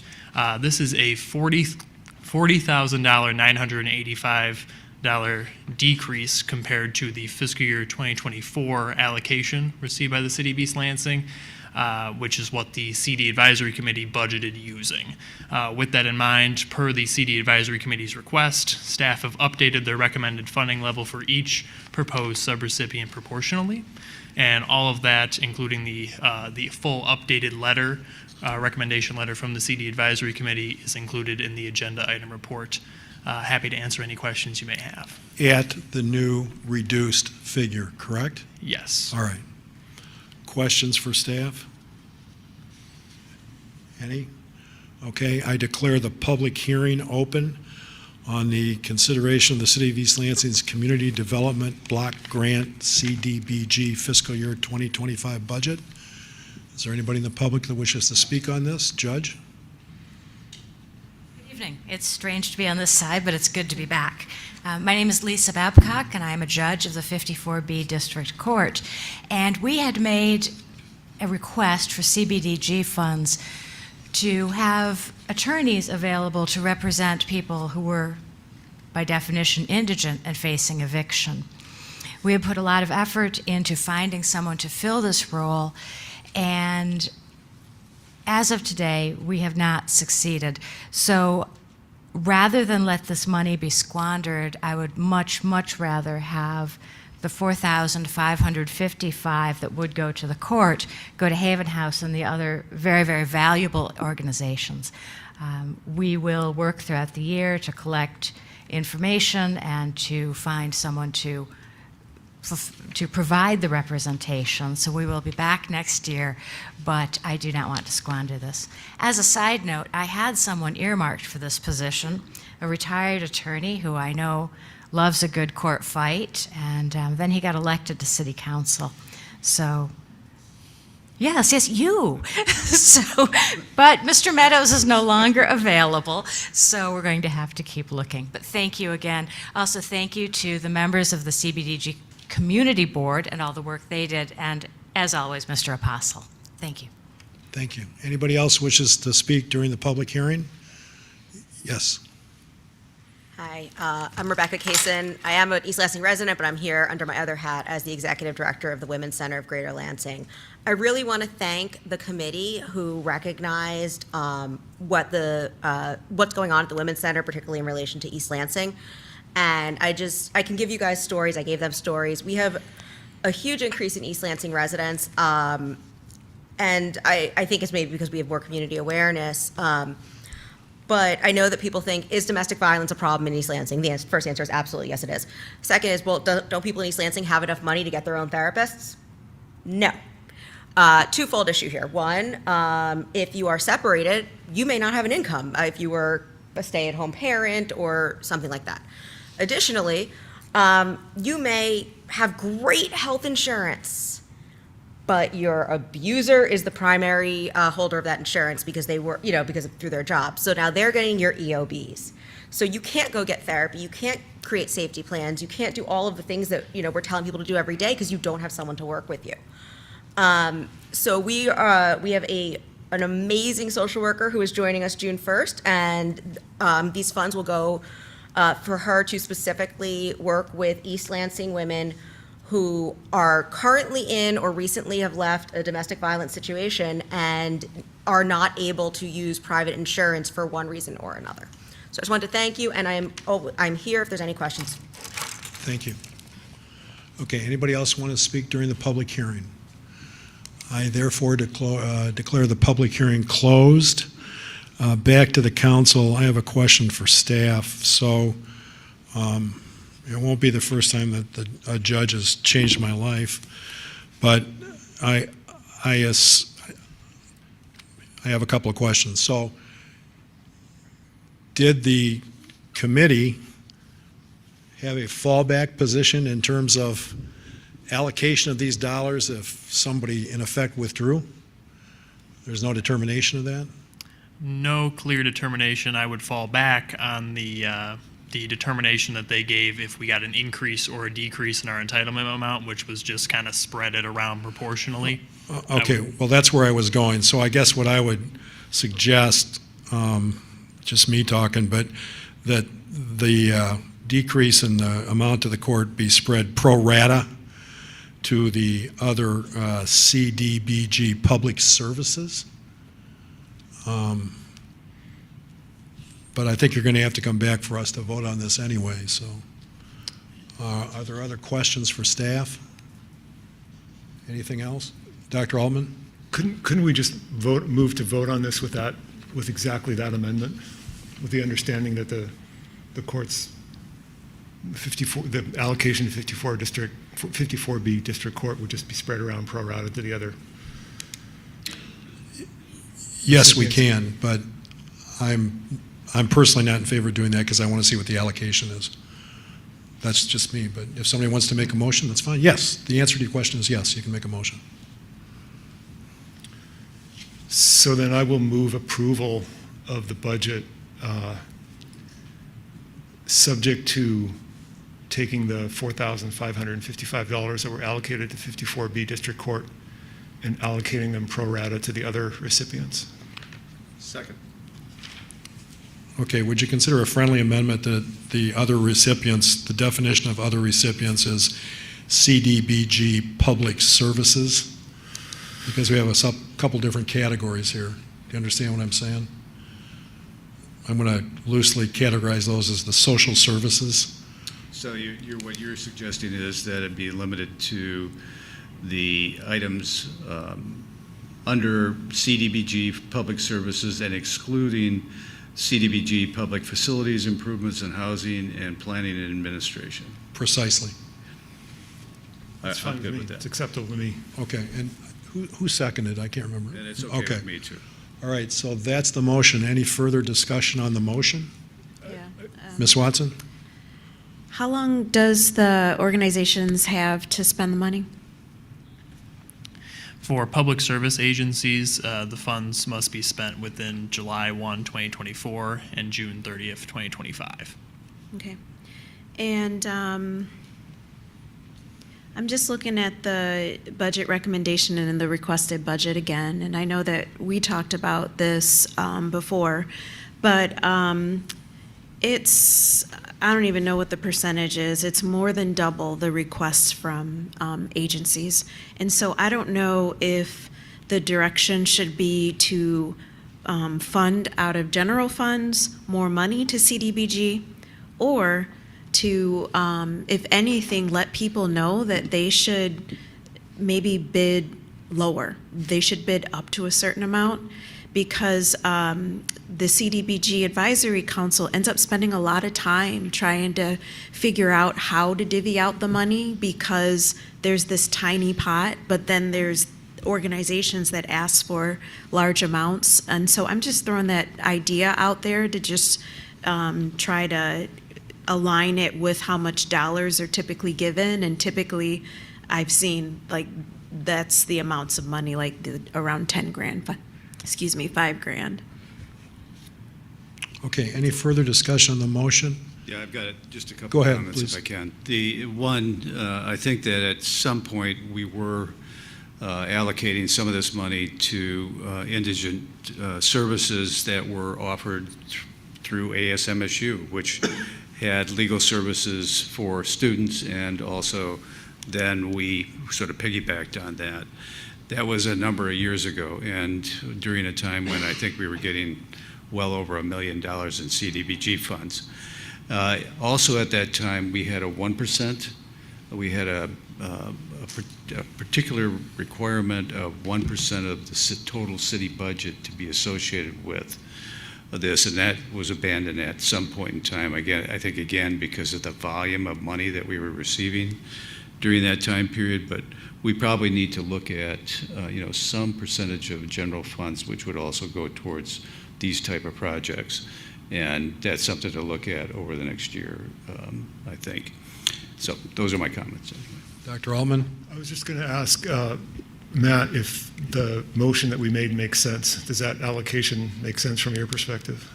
This is a $40,985 decrease compared to the fiscal year 2024 allocation received by the City of East Lansing, which is what the CD Advisory Committee budgeted using. With that in mind, per the CD Advisory Committee's request, staff have updated their recommended funding level for each proposed subrecipient proportionally, and all of that, including the full updated letter, recommendation letter from the CD Advisory Committee, is included in the agenda item report happy to answer any questions you may have. At the new reduced figure, correct? Yes. All right. Questions for staff? Any? Okay, I declare the public hearing open on the consideration of the City of East Lansing's Community Development Block Grant CDBG fiscal year 2025 budget. Is there anybody in the public that wishes to speak on this? Judge? Good evening. It's strange to be on this side, but it's good to be back. My name is Lisa Babcock, and I am a judge of the 54B District Court. And we had made a request for CBDG funds to have attorneys available to represent people who were, by definition, indigent and facing eviction. We have put a lot of effort into finding someone to fill this role, and as of today, we have not succeeded. So rather than let this money be squandered, I would much, much rather have the $4,555 that would go to the court go to Haven House and the other very, very valuable organizations. We will work throughout the year to collect information and to find someone to provide the representation. So we will be back next year, but I do not want to squander this. As a side note, I had someone earmarked for this position, a retired attorney who I know loves a good court fight, and then he got elected to city council. So, yes, you. But Mr. Meadows is no longer available, so we're going to have to keep looking. But thank you again. Also, thank you to the members of the CBDG Community Board and all the work they did, and as always, Mr. Apostle. Thank you. Thank you. Anybody else wishes to speak during the public hearing? Yes. Hi, I'm Rebecca Kaysen. I am an East Lansing resident, but I'm here under my other hat as the Executive Director of the Women's Center of Greater Lansing. I really want to thank the committee who recognized what's going on at the Women's Center, particularly in relation to East Lansing. And I can give you guys stories. I gave them stories. We have a huge increase in East Lansing residents, and I think it's maybe because we have more community awareness. But I know that people think, is domestic violence a problem in East Lansing? The first answer is absolutely yes, it is. Second is, well, don't people in East Lansing have enough money to get their own therapists? No. Twofold issue here. One, if you are separated, you may not have an income if you were a stay-at-home parent or something like that. Additionally, you may have great health insurance, but your abuser is the primary holder of that insurance because they were, through their job. So now they're getting your EOBs. So you can't go get therapy. You can't create safety plans. You can't do all of the things that we're telling people to do every day because you don't have someone to work with you. So we have an amazing social worker who is joining us June 1st, and these funds will go for her to specifically work with East Lansing women who are currently in or recently have left a domestic violence situation and are not able to use private insurance for one reason or another. So I just wanted to thank you, and I'm here if there's any questions. Thank you. Okay, anybody else want to speak during the public hearing? I therefore declare the public hearing closed. Back to the council, I have a question for staff. So it won't be the first time that a judge has changed my life, but I have a couple of questions. So did the committee have a fallback position in terms of allocation of these dollars if somebody in effect withdrew? There's no determination of that? No clear determination. I would fall back on the determination that they gave if we got an increase or a decrease in our entitlement amount, which was just kind of spread it around proportionally. Okay, well, that's where I was going. So I guess what I would suggest, just me talking, but that the decrease in the amount to the court be spread pro rata to the other CDBG public services. But I think you're going to have to come back for us to vote on this anyway. So are there other questions for staff? Anything else? Dr. Altman? Couldn't we just move to vote on this with exactly that amendment, with the understanding that the the court's 54, the allocation to 54B district court would just be spread around pro rata to the other. Yes, we can, but I'm personally not in favor of doing that because I want to see what the allocation is. That's just me, but if somebody wants to make a motion, that's fine. Yes, the answer to your question is yes, you can make a motion. So then I will move approval of the budget, subject to taking the $4,555 that were allocated to 54B District Court and allocating them pro rata to the other recipients. Second. Okay, would you consider a friendly amendment that the other recipients, the definition of other recipients is CDBG public services? Because we have a couple different categories here. Do you understand what I'm saying? I'm going to loosely categorize those as the social services. So what you're suggesting is that it be limited to the items under CDBG public services and excluding CDBG public facilities, improvements in housing, and planning and administration. Precisely. That's fine I'm good me. with that. It's acceptable to me. Okay, and who seconded? I can't remember. And it's okay with me too. All right, so that's the motion. Any further discussion on the motion? Yeah. Ms. Watson? How long does the organizations have to spend the money? For public service agencies, the funds must be spent within July 1, 2024 and June 30th, 2025. Okay. And I'm just looking at the budget recommendation and the requested budget again, and I know that we talked about this before, but I don't even know what the percentage is. It's more than double the requests from agencies. And so I don't know if the direction should be to fund out of general funds more money to CDBG, or to, if anything, let people know that they should maybe bid lower. They should bid up to a certain amount, because the CDBG Advisory Council ends up spending a lot of time trying to figure out how to divvy out the money, because there's this tiny pot, but then there's organizations that ask for large amounts. And so I'm just throwing that idea out there to just try to align it with how much dollars are typically given. And typically I've seen, like, that's the amounts of money, like around 10 grand, $5 grand. Okay, any further discussion on the motion? Yeah, I've got just a Go couple of ahead, comments please. if I can. The one, I think that at some point we were allocating some of this money to indigent services that were offered through ASMSU, which had legal services for students, and also then we sort of piggybacked on that. That was a number of years ago, and during a time when I think we were getting well over $1 million in CDBG funds. Also at that time, we had a 1%. We had a particular requirement of 1% of the total city budget to be associated with this, and that was abandoned at some point in time. Again, I think again because of the volume of money that we were receiving during that time period, but we probably need to look at some percentage of general funds which would also go towards these type of projects, and that's something to look at over the next year, I think. So those are my comments. Dr. Altman? I was just going to ask Matt if the motion that we made makes sense. Does that allocation make sense from your perspective?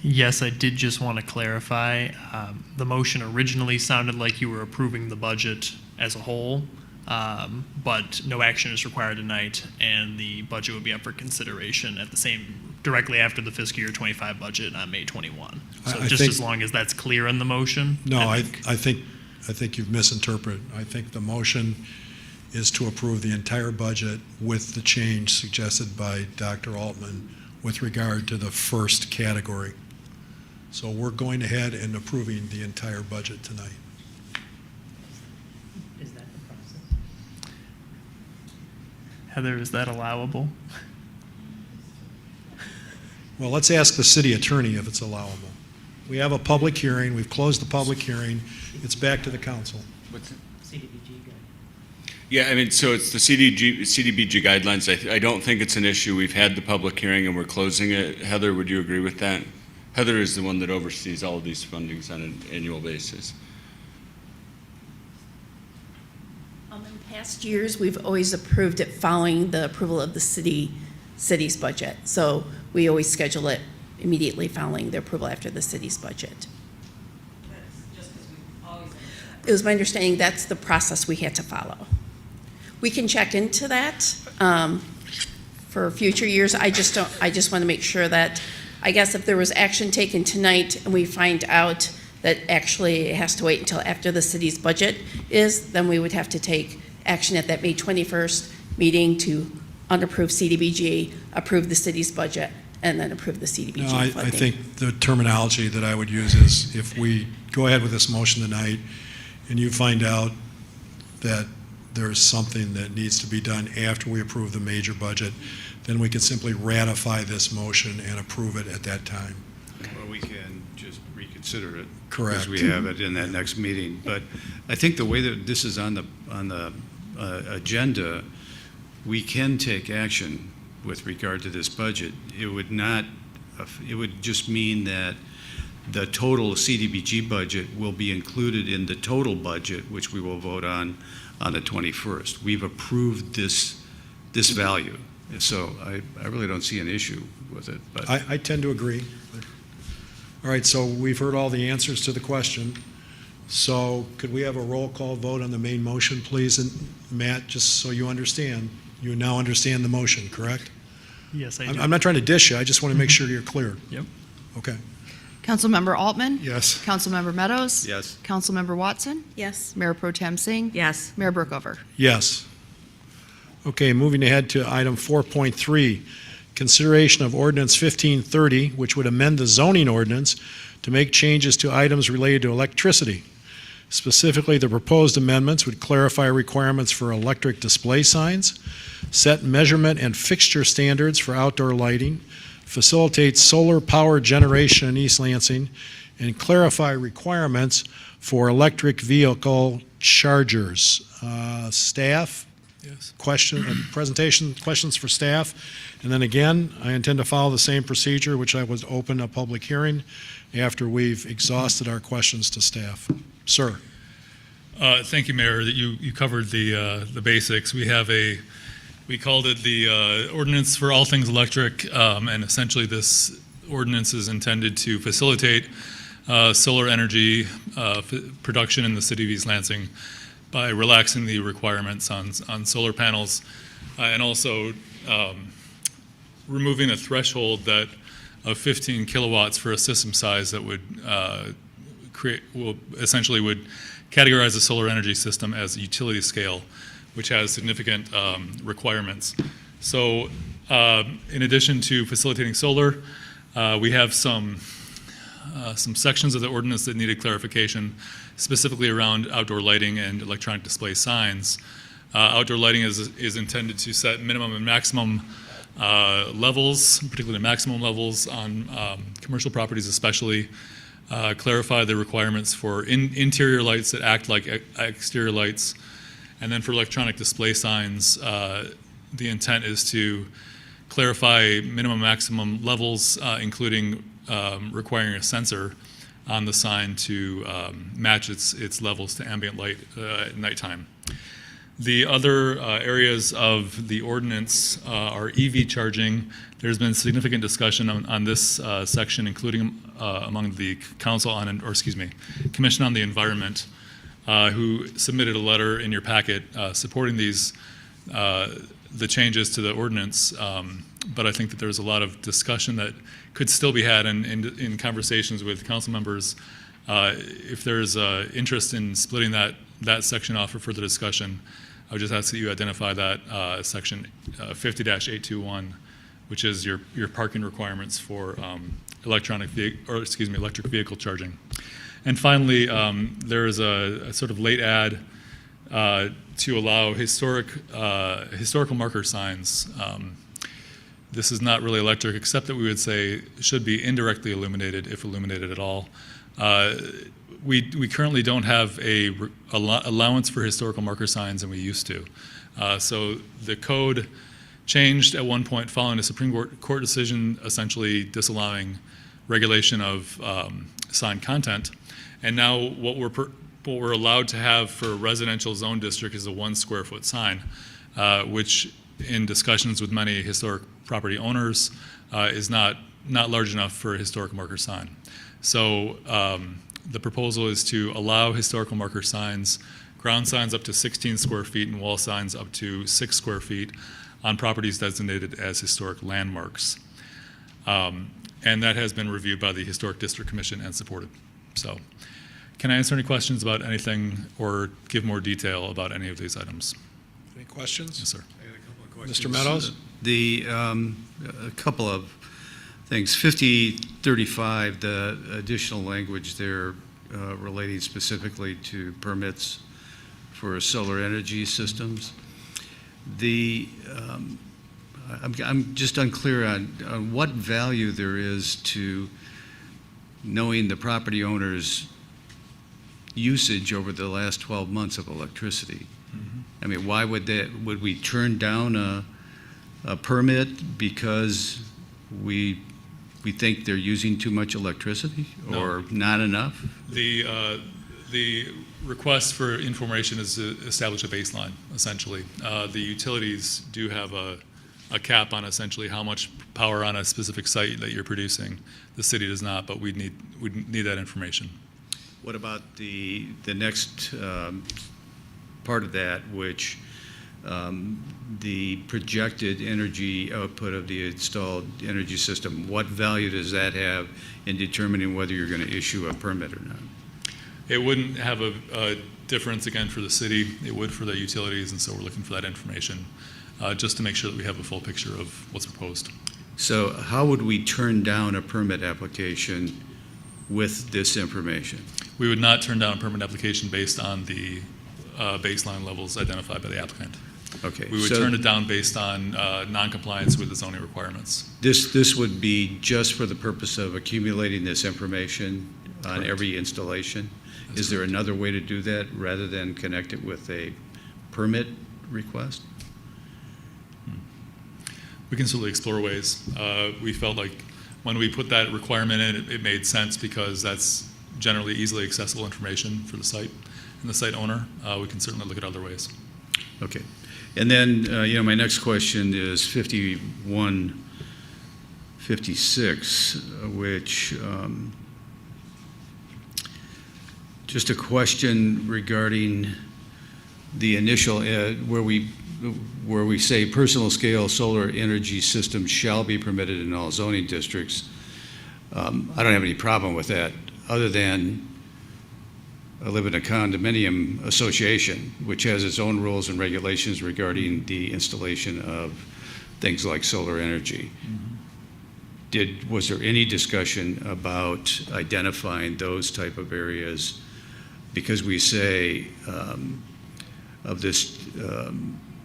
Yes, I did just want to clarify. The motion originally sounded like you were approving the budget as a whole, but no action is required tonight, and the budget would be up for consideration directly after the fiscal year 25 budget on May 21. So I just think- as long as that's clear in the motion. No, I think you've misinterpreted. I think the motion is to approve the entire budget with the change suggested by Dr. Altman with regard to the first category. So we're going ahead and approving the entire budget tonight. Is that the process? Heather, is that allowable? Well, let's ask the city attorney if it's allowable. We have a public hearing. We've closed the public hearing. It's back to the council. Yeah, I mean, so it's the CDBG guidelines. I don't think it's an issue. We've had the public hearing and we're closing it. Heather, would you agree with that? Heather is the one that oversees all of these fundings on an annual basis. In past years, we've always approved it following the approval of the city's budget. So we always schedule it immediately following the approval after the city's budget. It was my understanding that's the process we had to follow. We can check into that for future years. I just want to make sure that, I guess if there was action taken tonight and we find out that actually it has to wait until after the city's budget is, then we would have to take action at that May 21st meeting to unapprove CDBG, approve the city's budget, and then approve the CDBG No, funding. I think the terminology that I would use is if we go ahead with this motion tonight and you find out that there's something that needs to be done after we approve the major budget, then we can simply ratify this motion and approve it at that time. Or we can just reconsider it. Correct. Because we have it in that next meeting. But I think the way that this is on the agenda, we can take action with regard to this budget. It would just mean that the total CDBG budget will be included in the total budget, which we will vote on the 21st. We've approved this value. So I really don't see an issue with it. But I tend to agree. All right, so we've heard all the answers to the question. So could we have a roll call vote on the main motion, please? And Matt, just so you understand, you now understand the motion, correct? Yes, I do. I'm not trying to dish you. I just want to make sure you're clear. Yep. Okay. Councilmember Altman? Yes. Councilmember Meadows? yes. Councilmember Watson? Yes. Mayor Pro Tem Singh? Yes. Mayor Brookover? Yes. Okay, moving ahead to item 4.3, consideration of ordinance 1530, which would amend the zoning ordinance to make changes to items related to electricity. Specifically, the proposed amendments would clarify requirements for electric display signs, set measurement and fixture standards for outdoor lighting, facilitate solar power generation in East Lansing, and clarify requirements for electric vehicle chargers. Staff? Yes. Questions for staff? And then again, I intend to follow the same procedure, which I was open a public hearing after we've exhausted our questions to staff. Sir. Thank you, Mayor, that you covered the basics. We called it the ordinance for all things electric, and essentially this ordinance is intended to facilitate solar energy production in the city of East Lansing by relaxing the requirements on solar panels and also removing a threshold of 15 kilowatts for a system size that would essentially would categorize the solar energy system as a utility scale, which has significant requirements. So in addition to facilitating solar, we have some sections of the ordinance that needed clarification, specifically around outdoor lighting and electronic display signs. Outdoor lighting is intended to set minimum and maximum levels, particularly maximum levels on commercial properties especially, clarify the requirements for interior lights that act like exterior lights, and then for electronic display signs, the intent is to clarify minimum maximum levels, including requiring a sensor on the sign to match its levels to ambient light at nighttime. The other areas of the ordinance are EV charging. There's been significant discussion on this section, including among the Commission on the Environment, who submitted a letter in your packet supporting the changes to the ordinance. But I think that there's a lot of discussion that could still be had in conversations with council members. If there's interest in splitting that section off for further discussion, I would just ask that you identify that section 50-821, which is your parking requirements for electric vehicle charging. And finally, there is a sort of late add to allow historical marker signs. This is not really electric, except that we would say should be indirectly illuminated, if illuminated at all. We currently don't have a allowance for historical marker signs, and we used to. So the code changed at one point following a Supreme Court decision essentially disallowing regulation of sign content. And now what we're allowed to have for a residential zone district is a 1 square foot sign, which in discussions with many historic property owners is not large enough for a historical marker sign. So the proposal is to allow historical marker signs, ground signs up to 16 square feet and wall signs up to 6 square feet on properties designated as historic landmarks. And that has been reviewed by the Historic District Commission and supported. So can I answer any questions about anything or give more detail about any of these items? Any questions? Yes, sir. Mr. Meadows? A couple of things. 5035, the additional language there relating specifically to permits for solar energy systems. I'm just unclear on what value there is to knowing the property owner's usage over the last 12 months of electricity. Mm-hmm. I mean, why would we turn down a permit because we think they're using too much electricity or not enough? The request for information is to establish a baseline, essentially. The utilities do have a cap on essentially how much power on a specific site that you're producing. The city does not, but we'd need that information. What about the next part of that, which the projected energy output of the installed energy system, what value does that have in determining whether you're going to issue a permit or not? It wouldn't have a difference, again, for the city. It would for the utilities, and so we're looking for that information just to make sure that we have a full picture of what's proposed. So how would we turn down a permit application with this information? We would not turn down a permit application based on the baseline levels identified by the applicant. Okay. We would turn it down based on noncompliance with the zoning requirements. This would be just for the purpose of accumulating this information on Correct. every installation? Is there another way to do that rather than connect it with a permit request? We can certainly explore ways. We felt like when we put that requirement in, it made sense because that's generally easily accessible information for the site and the site owner. We can certainly look at other ways. Okay. And then, my next question is 5156, which just a question regarding the initial, where we say personal scale solar energy systems shall be permitted in all zoning districts. I don't have any problem with that, other than I live in a condominium association, which has its own rules and regulations regarding the installation of things like solar energy. Was there any discussion about identifying those type of areas? Because we say of this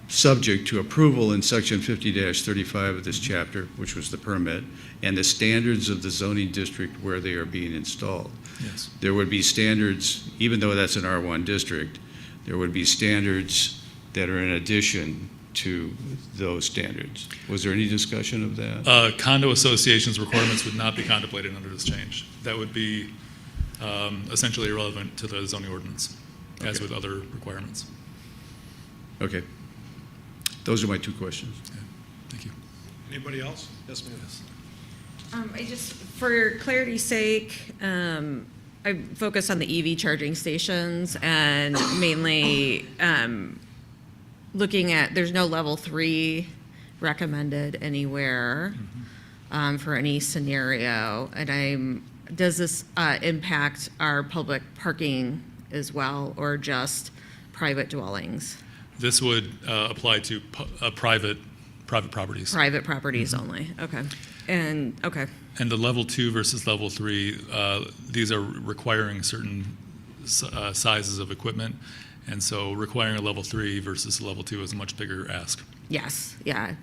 subject to approval in section 50-35 of this chapter, which was the permit, and the standards of the zoning district where they are being installed. Yes. There would be standards, even though that's an R1 district, there would be standards that are in addition to those standards. Was there any discussion of that? Condo associations requirements would not be contemplated under this change. That would be essentially irrelevant to the zoning ordinance, as with other requirements. Okay. Those are my two questions. Yeah. Thank you. Anybody else? Yes, ma'am. For clarity's sake, I focus on the EV charging stations and mainly looking at, there's no level 3 recommended anywhere for any scenario. And does this impact our public parking as well, or just private dwellings? This would apply to private properties. Private properties only, okay. And the level 2 versus level 3, these are requiring certain sizes of equipment, and so requiring a level 3 versus a level 2 is a much bigger ask. Yes, yeah.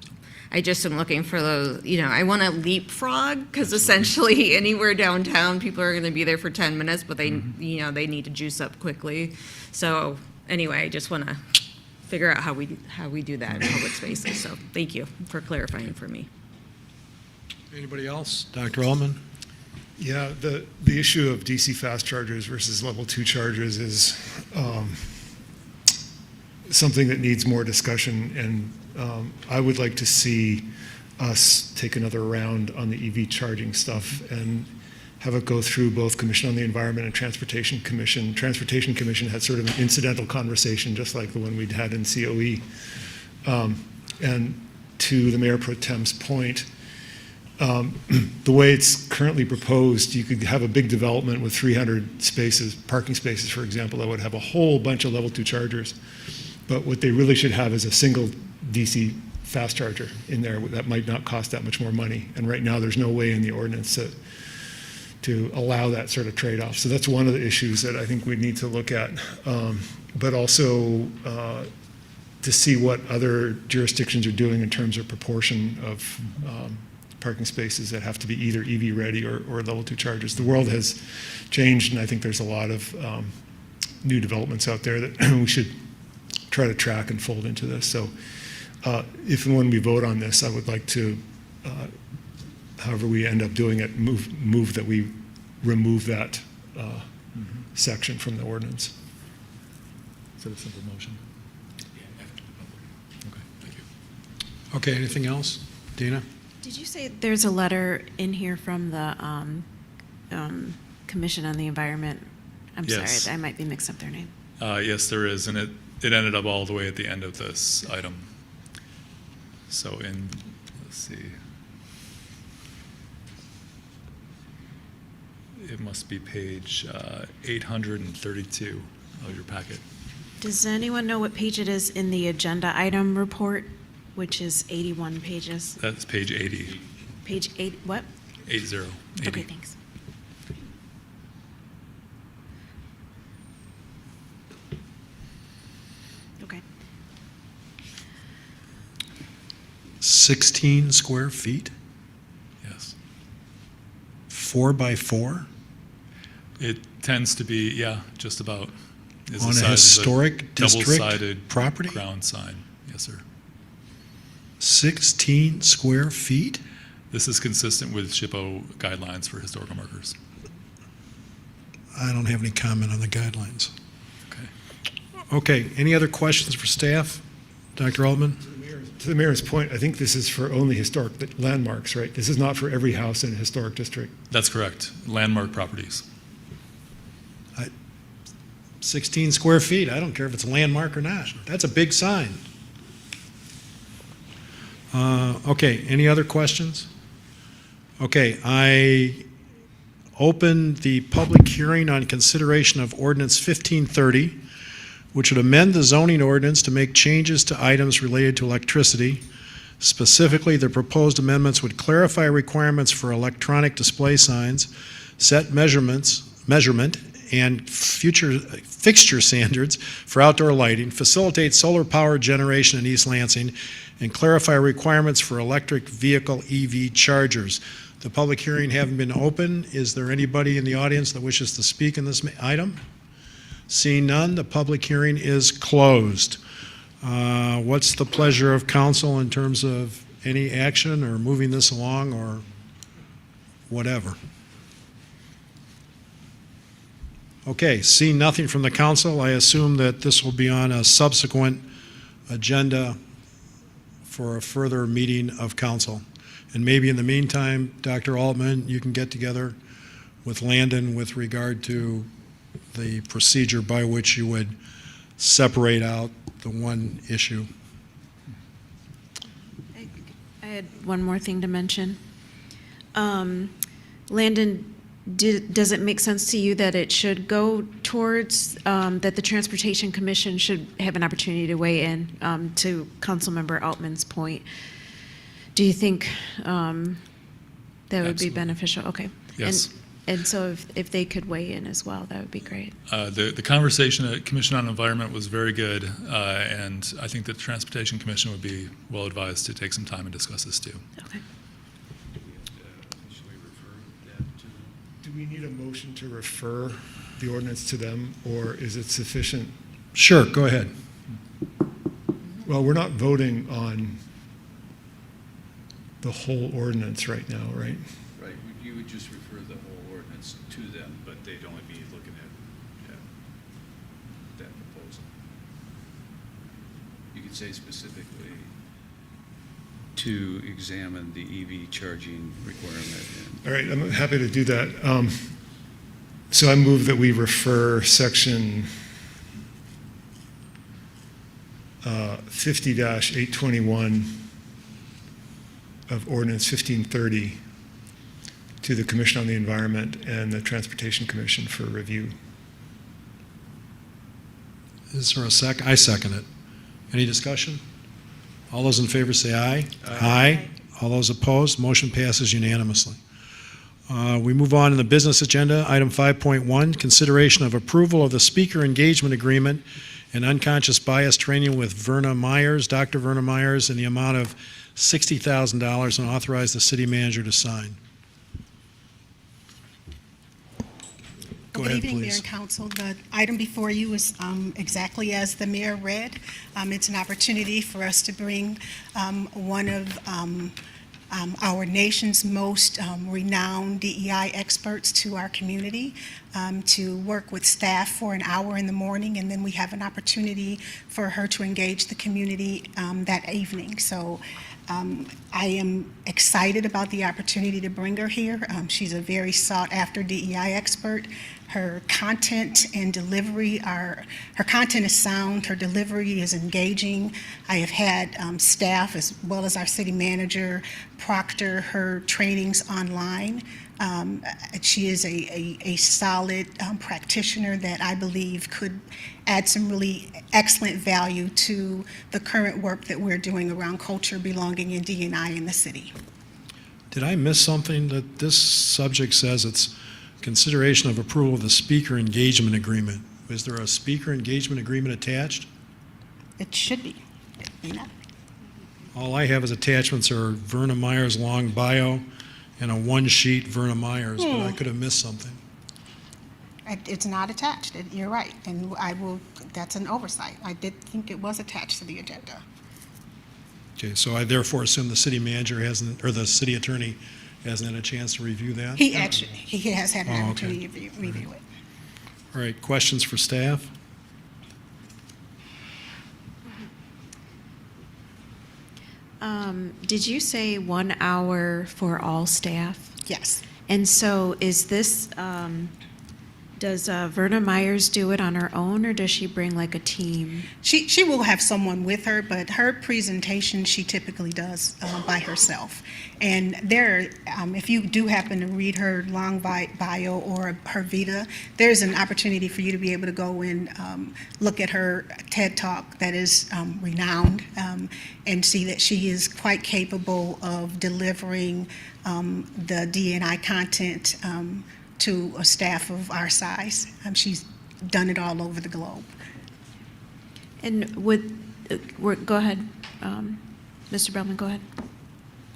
I just am looking for those, I want to leapfrog, because essentially anywhere downtown, people are going to be there for 10 minutes, but they, they need to juice up quickly. So anyway, I just want to figure out how we do that in public spaces. So thank you for clarifying for me. Anybody else? Dr. Altman? Yeah, the issue of DC fast chargers versus level 2 chargers is something that needs more discussion, and I would like to see us take another round on the EV charging stuff and have it go through both Commission on the Environment and Transportation Commission. Transportation Commission had sort of an incidental conversation, just like the one we'd had in COE. And to the Mayor Pro Tem's point, the way it's currently proposed, you could have a big development with 300 spaces, parking spaces, for example, that would have a whole bunch of level 2 chargers. But what they really should have is a single DC fast charger in there that might not cost that much more money. And right now, there's no way in the ordinance to allow that sort of trade-off. So that's one of the issues that I think we need to look at. But also to see what other jurisdictions are doing in terms of proportion of parking spaces that have to be either EV ready or level 2 chargers. The world has changed, and I think there's a lot of new developments out there that we should try to track and fold into this. So if and when we vote on this, I would like to, however we end up doing it, move that we remove that section from the ordinance. Is that a simple motion? Okay, thank you. Okay, anything else? Dina? Did you say there's a letter in here from the Commission on the Environment? I'm Yes. sorry, I might be mixed up their name. Yes, there is, and it ended up all the way at the end of this item. So let's see. It must be page 832 of your packet. Does anyone know what page it is in the agenda item report, which is 81 pages? That's page 80. Page 8, what? 80. Okay, thanks. Okay. 16 square feet? Yes. 4 by 4? It tends to be, yeah, just about. Is On the a size of historic district double-sided property? ground sign. Yes, sir. 16 square feet? This is consistent with SHPO guidelines for historical markers. I don't have any comment on the guidelines. Okay. Okay, any other questions for staff? Dr. Altman? To the mayor's point, I think this is for only historic landmarks, right? This is not for every house in a historic district. That's correct. Landmark properties. 16 square feet, I don't care if it's a landmark or not. That's a big sign. Okay, any other questions? Okay, I open the public hearing on consideration of ordinance 1530, which would amend the zoning ordinance to make changes to items related to electricity. Specifically, the proposed amendments would clarify requirements for electronic display signs, set measurement and future fixture standards for outdoor lighting, facilitate solar power generation in East Lansing, and clarify requirements for electric vehicle EV chargers. The public hearing having been open, is there anybody in the audience that wishes to speak in this item? Seeing none, the public hearing is closed. What's the pleasure of council in terms of any action or moving this along or whatever? Okay, seeing nothing from the council, I assume that this will be on a subsequent agenda for a further meeting of council. And maybe in the meantime, Dr. Altman, you can get together with Landon with regard to the procedure by which you would separate out the one issue. I had one more thing to mention. Landon, does it make sense to you that it should go towards, that the Transportation Commission should have an opportunity to weigh in, to Councilmember Altman's point? Do you think that would be beneficial? Okay. Yes. And so if they could weigh in as well, that would be great. The conversation at Commission on Environment was very good, and I think that the Transportation Commission would be well advised to take some time and discuss this too. Okay. Do we need a motion to refer the ordinance to them, or is it sufficient? Sure, go ahead. Well, we're not voting on the whole ordinance right now, right? Right, you would just refer the whole ordinance to them, but they'd only be looking at that proposal. You could say specifically to examine the EV charging requirement. All right, I'm happy to do that. So I move that we refer section 50-821 of Ordinance 1530 to the Commission on the Environment and the Transportation Commission for review. Is there a second? I second it. Any discussion? All those in favor say aye. Aye. All those opposed, motion passes unanimously. We move on to the business agenda. Item 5.1, consideration of approval of the speaker engagement agreement and unconscious bias training with Verna Myers, Dr. Verna Myers, in the amount of $60,000, and authorize the city manager to sign. Go Good ahead, evening, Mayor please. and Council. The item before you is exactly as the mayor read. It's an opportunity for us to bring one of our nation's most renowned DEI experts to our community to work with staff for an hour in the morning, and then we have an opportunity for her to engage the community that evening. So I am excited about the opportunity to bring her here. She's a very sought-after DEI expert. Her content and delivery her content is sound, her delivery is engaging. I have had staff as well as our city manager proctor her trainings online. She is a solid practitioner that I believe could add some really excellent value to the current work that we're doing around culture, belonging, and D&I in the city. Did I miss something? That this subject says it's consideration of approval of the speaker engagement agreement. Is there a speaker engagement agreement attached? It should be. It may not. All I have as attachments are Verna Myers' long bio and a one-sheet Verna Myers, but I could have missed something. It's not attached. You're right, and that's an oversight. I did think it was attached to the agenda. Okay, so I therefore assume the city manager hasn't, or the city attorney hasn't had a chance to review that? He has had an Oh, okay. opportunity to review it. All right, questions for staff? Did you say 1 hour for all staff? Yes. And so is this, does Verna Myers do it on her own, or does she bring like a team? She will have someone with her, but her presentation she typically does by herself. And there, if you do happen to read her long bio or her vita, there's an opportunity for you to be able to go and look at her TED Talk that is renowned and see that she is quite capable of delivering the D&I content to a staff of our size. She's done it all over the globe. And go ahead, Mr. Bellman, go ahead.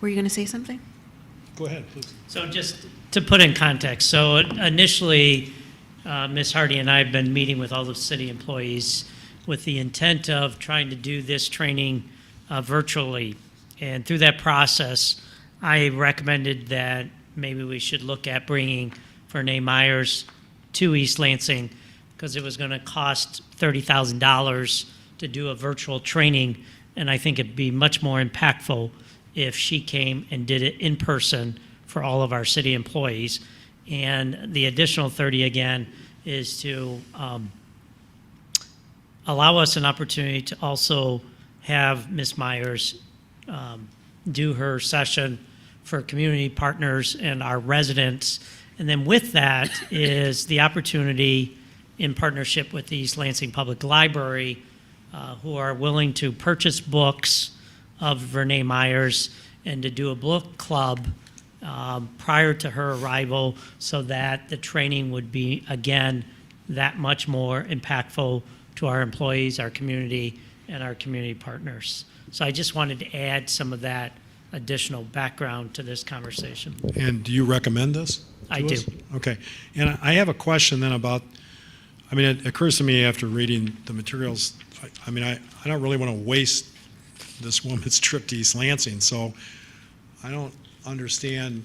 Were you going to say something? Go ahead, please. So just to put in context, so initially, Ms. Hardy and I have been meeting with all the city employees with the intent of trying to do this training virtually. And through that process, I recommended that maybe we should look at bringing Verna Myers to East Lansing, because it was going to cost $30,000 to do a virtual training, and I think it'd be much more impactful if she came and did it in person for all of our city employees. And the additional 30, again, is to allow us an opportunity to also have Ms. Myers do her session for community partners and our residents. And then with that is the opportunity, in partnership with the East Lansing Public Library, who are willing to purchase books of Verna Myers and to do a book club prior to her arrival so that the training would be, again, that much more impactful to our employees, our community, and our community partners. So I just wanted to add some of that additional background to this conversation. And do you recommend this? I to do. us? Okay. And I have a question then about, I mean, it occurs to me after reading the materials, I mean, I don't really want to waste this woman's trip to East Lansing, so I don't understand,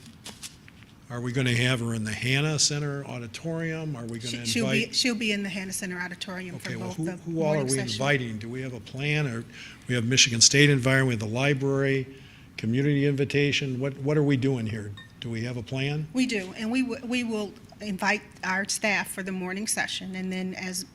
are we going to have her in the Hannah Center auditorium? Are we going to invite? She'll be in the Hannah Center Auditorium Okay, for well, both the who all are morning we session. inviting? Do we have a plan, or we have Michigan State Environment, we have the library, community invitation? What are we doing here? Do we have a plan? We do, and we will invite our staff for the morning session, and then as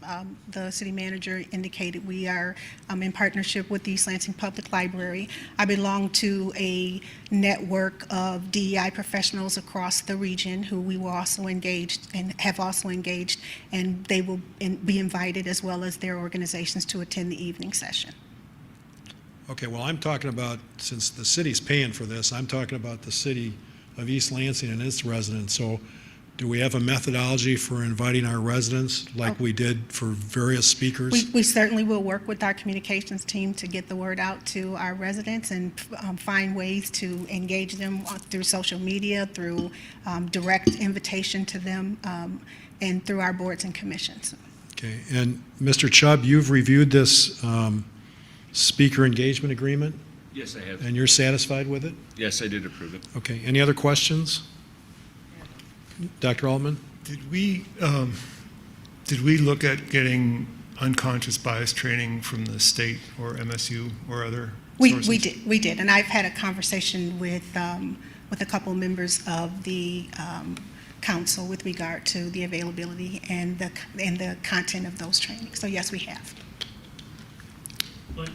the city manager indicated, we are in partnership with the East Lansing Public Library. I belong to a network of DEI professionals across the region who we will also engage and have also engaged, and they will be invited as well as their organizations to attend the evening session. Okay, well, I'm talking about, since the city's paying for this, I'm talking about the city of East Lansing and its residents. So do we have a methodology for inviting our residents like we did for various speakers? We certainly will work with our communications team to get the word out to our residents and find ways to engage them through social media, through direct invitation to them, and through our boards and commissions. Okay, and Mr. Chubb, you've reviewed this speaker engagement agreement, Yes, I have. and you're satisfied with it? Yes, I did approve it. Okay, any other questions? Dr. Altman? Did we look at getting unconscious bias training from the state or MSU or other sources? We did, and I've had a conversation with a couple members of the council with regard to the availability and the content of those trainings. So yes, we have. But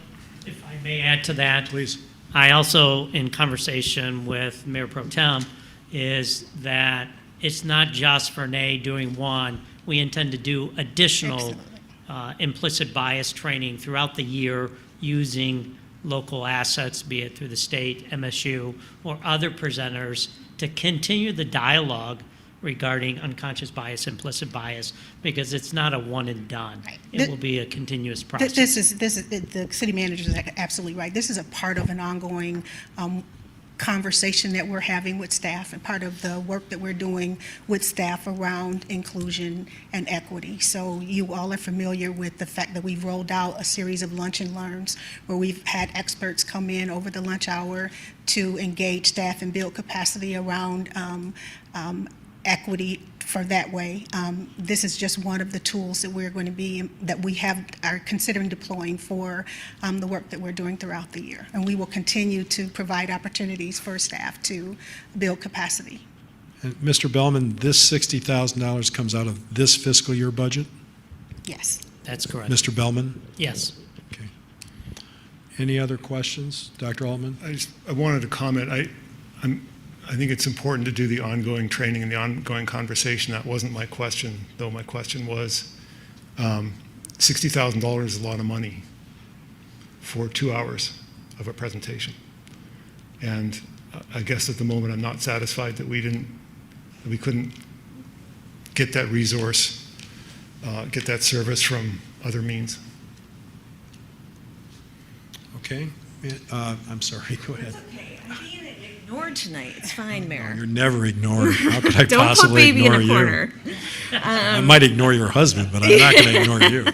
if I may add to that. Please. I also, in conversation with Mayor Pro Tem, is that it's not just for Renee doing one. We intend to do additional implicit bias training throughout the year using local assets, be it through the state, MSU, or other presenters, to continue the dialogue regarding unconscious bias, implicit bias, because it's not a one and done. Right. It will be a continuous process. This is the city manager is absolutely right. This is a part of an ongoing conversation that we're having with staff and part of the work that we're doing with staff around inclusion and equity. So you all are familiar with the fact that we've rolled out a series of lunch and learns where we've had experts come in over the lunch hour to engage staff and build capacity around equity for that way. This is just one of the tools that we're going to be, that we are considering deploying for the work that we're doing throughout the year. And we will continue to provide opportunities for staff to build capacity. And Mr. Bellman, this $60,000 comes out of this fiscal year budget? Yes. That's correct. Mr. Bellman? Yes. Okay. Any other questions? Dr. Altman? I wanted to comment. I think it's important to do the ongoing training and the ongoing conversation. That wasn't my question, though. My question was, $60,000 is a lot of money for 2 hours of a presentation. And I guess at the moment I'm not satisfied that we couldn't get that resource, get that service from other means. Okay. I'm sorry, go ahead. Okay, I'm being ignored tonight. It's fine, Mayor. You're never ignored. How could I Don't put possibly baby in ignore a you? corner. I might ignore your husband, but I'm not going to ignore you.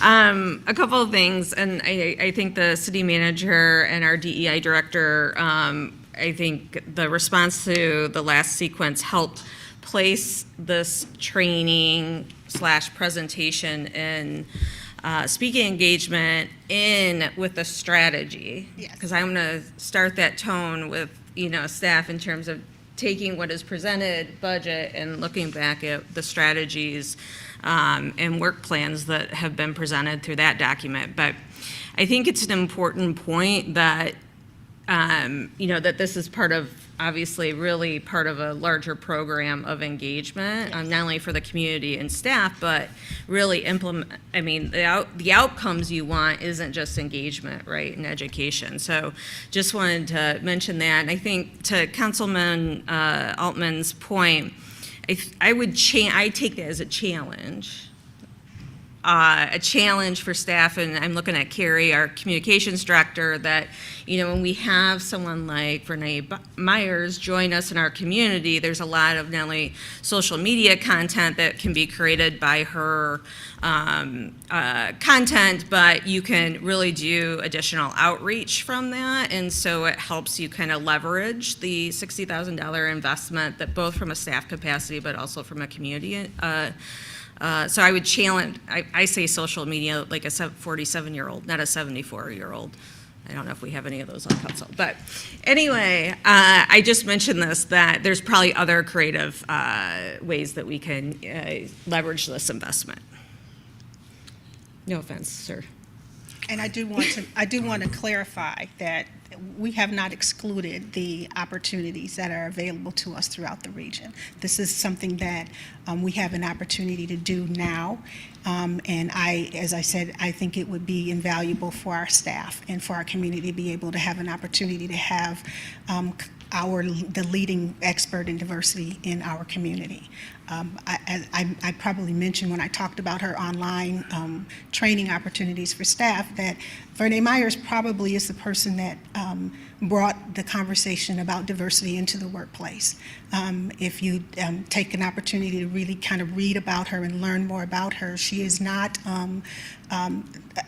A couple of things, and I think the city manager and our DEI director, I think the response to the last sequence helped place this training / presentation and speaking engagement in with a strategy. Yes. Because I'm going to start that tone with, staff in terms of taking what is presented, budget, and looking back at the strategies and work plans that have been presented through that document. But I think it's an important point that that this is part of, obviously, really part of a larger program of engagement, not only for the community and staff, but really the outcomes you want isn't just engagement, right, and education. So just wanted to mention that. And I think to Councilman Altman's point, I take that as a challenge. A challenge for staff, and I'm looking at Carrie, our communications director, that, when we have someone like Renee Myers join us in our community, there's a lot of not only social media content that can be created by her content, but you can really do additional outreach from that, and so it helps you kind of leverage the $60,000 investment that both from a staff capacity, but also from a community so I would challenge, I say social media like a 47-year-old, not a 74-year-old. I don't know if we have any of those on council. But anyway, I just mentioned this, that there's probably other creative ways that we can leverage this investment. No offense, sir. And I do want to clarify that we have not excluded the opportunities that are available to us throughout the region. This is something that we have an opportunity to do now. And as I said, I think it would be invaluable for our staff and for our community to be able to have an opportunity to have the leading expert in diversity in our community. I probably mentioned when I talked about her online training opportunities for staff that Renee Myers probably is the person that brought the conversation about diversity into the workplace. If you take an opportunity to really kind of read about her and learn more about her, she is not,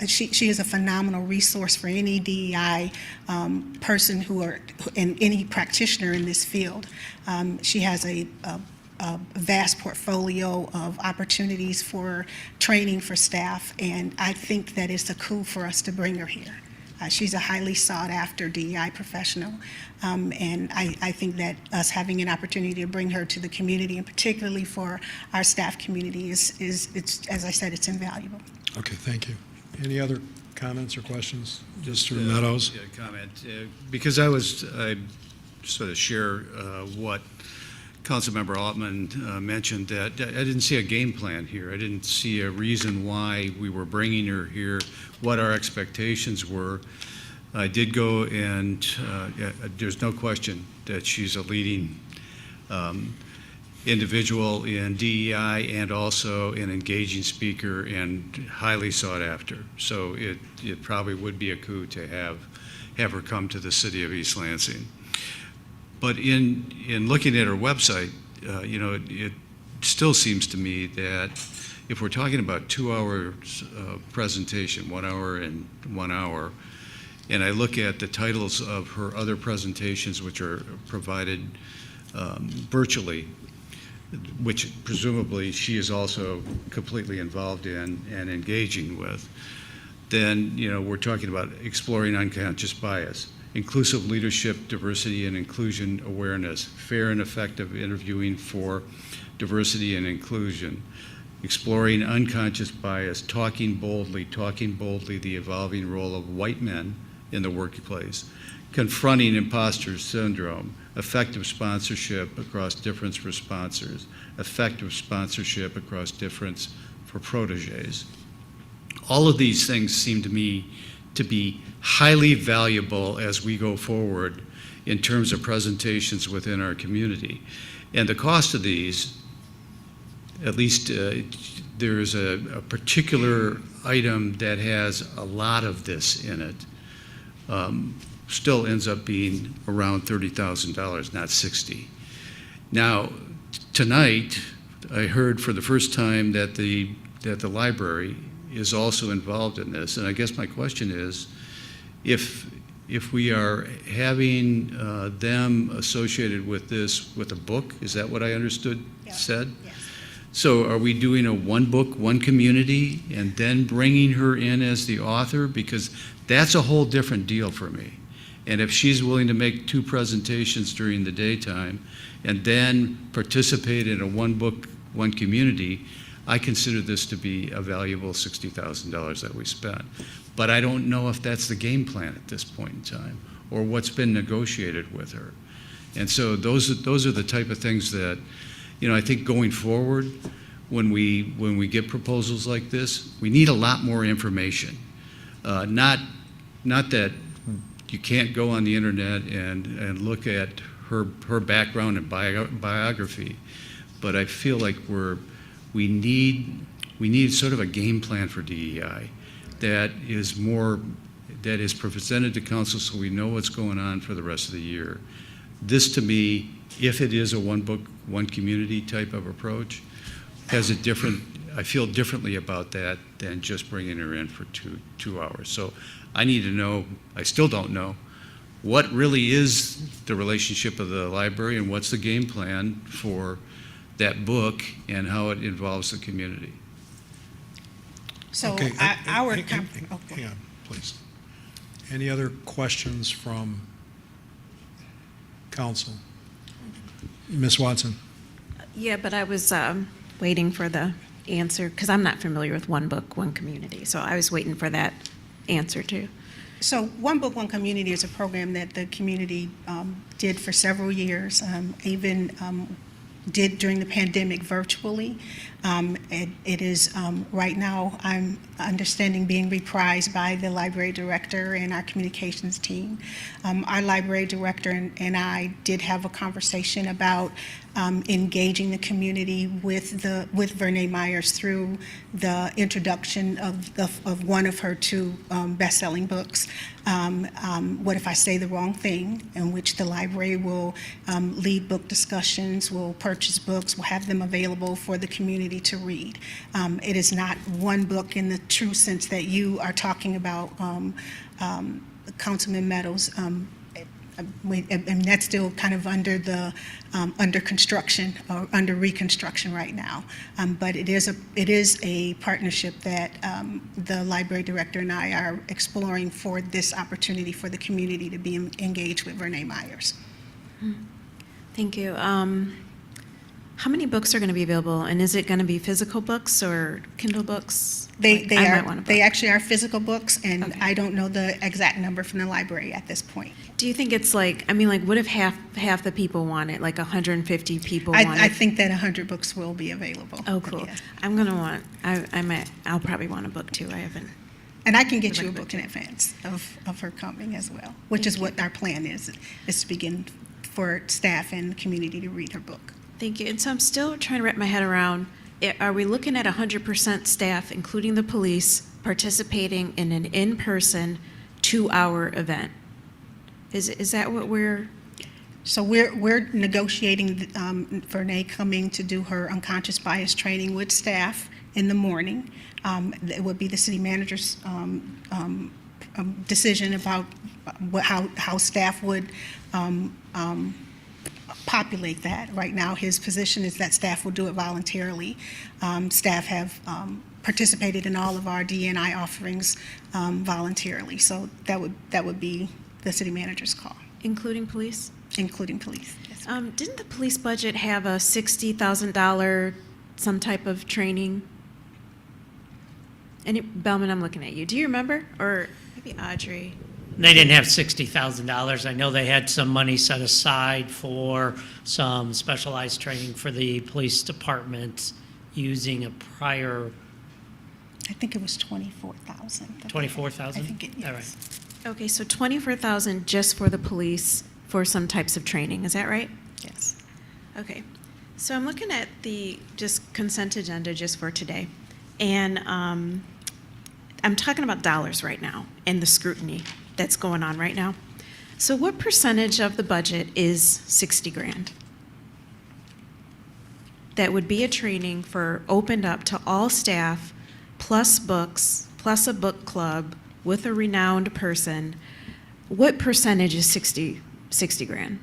she is a phenomenal resource for any DEI person and any practitioner in this field. She has a vast portfolio of opportunities for training for staff, and I think that it's a coup for us to bring her here. She's a highly sought-after DEI professional, and I think that us having an opportunity to bring her to the community, and particularly for our staff community, it's as I said, it's invaluable. Okay, thank you. Any other comments or questions? Mr. Meadows? Yeah, comment. Because I sort of share what Councilmember Altman mentioned, that I didn't see a game plan here. I didn't see a reason why we were bringing her here, what our expectations were. I did go and there's no question that she's a leading individual in DEI and also an engaging speaker and highly sought after. So it probably would be a coup to have her come to the city of East Lansing. But in looking at her website, it still seems to me that if we're talking about 2 hours presentation, 1 hour and 1 hour, and I look at the titles of her other presentations, which are provided virtually, which presumably she is also completely involved in and engaging with, then we're talking about exploring unconscious bias, inclusive leadership, diversity and inclusion awareness, fair and effective interviewing for diversity and inclusion, exploring unconscious bias, talking boldly the evolving role of white men in the workplace, confronting imposter syndrome, effective sponsorship across difference for sponsors, effective sponsorship across difference for proteges. All of these things seem to me to be highly valuable as we go forward in terms of presentations within our community. And the cost of these, at least there's a particular item that has a lot of this in it, still ends up being around $30,000, not $60,000. Now, tonight, I heard for the first time that the library is also involved in this, and I guess my question is, if we are having them associated with this with a book, is that what I understood said? Yes. So are we doing a one book, one community, and then bringing her in as the author? Because that's a whole different deal for me. And if she's willing to make 2 presentations during the daytime and then participate in a one book, one community, I consider this to be a valuable $60,000 that we spent. But I don't know if that's the game plan at this point in time, or what's been negotiated with her. And so those are the type of things that, I think going forward, when we get proposals like this, we need a lot more information. Not that you can't go on the internet and look at her background and biography, but I feel like we need sort of a game plan for DEI that is presented to council so we know what's going on for the rest of the year. This, to me, if it is a one book, one community type of approach, I feel differently about that than just bringing her in for two hours. So I need to know, I still don't know, what really is the relationship of the library and what's the game plan for that book and how it involves the community. So Okay, our. hang on, please. Any other questions from council? Ms. Watson? Yeah, but I was waiting for the answer, because I'm not familiar with One Book, One Community, so I was waiting for that answer too. So One Book, One Community is a program that the community did for several years, even did during the pandemic virtually. It is right now, I'm understanding, being reprised by the library director and our communications team. Our library director and I did have a conversation about engaging the community with Vernee Myers through the introduction of one of her two best-selling books, What If I Say the Wrong Thing, in which the library will lead book discussions, will purchase books, will have them available for the community to read. It is not one book in the true sense that you are talking about, Councilman Meadows. And that's still kind of under construction or under reconstruction right now. But it is a partnership that the library director and I are exploring for this opportunity for the community to be engaged with Vernee Myers. Thank you. How many books are going to be available, and is it going to be physical books or Kindle books? They I might want a book. They actually are physical books, and Okay. I don't know the exact number from the library at this point. Do you think it's like what if half the people want it, like 150 people want I it? think that 100 books will be available. Oh, cool. Yes. I'm going to want, I'll probably want a book too. I haven't. And I can get you a book in advance of her coming as well, which Thank is what our plan is to begin for staff and the community to read her book. Thank you. And so I'm still trying to wrap my head around, are we looking at 100% staff, including the police, participating in an in-person 2-hour event? Is that what we're? So we're negotiating Vernee coming to do her unconscious bias training with staff in the morning. It would be the city manager's decision about how staff would populate that. Right now, his position is that staff will do it voluntarily. Staff have participated in all of our D&I offerings voluntarily. So that would be the city manager's call. Including police? Including police, yes. Didn't the police budget have a $60,000 some type of training? Bellman, I'm looking at you. Do you remember? Or maybe Audrey? They didn't have $60,000. I know they had some money set aside for some specialized training for the police department using a prior. I think it was 24,000. 24,000? I think it, yes. All right. Okay, so 24,000 just for the police for some types of training. Is that right? Yes. Okay. So I'm looking at the just consent agenda just for today. And I'm talking about dollars right now and the scrutiny that's going on right now. So what percentage of the budget is 60 grand? That would be a training for opened up to all staff, plus books, plus a book club with a renowned person. What percentage is 60 grand?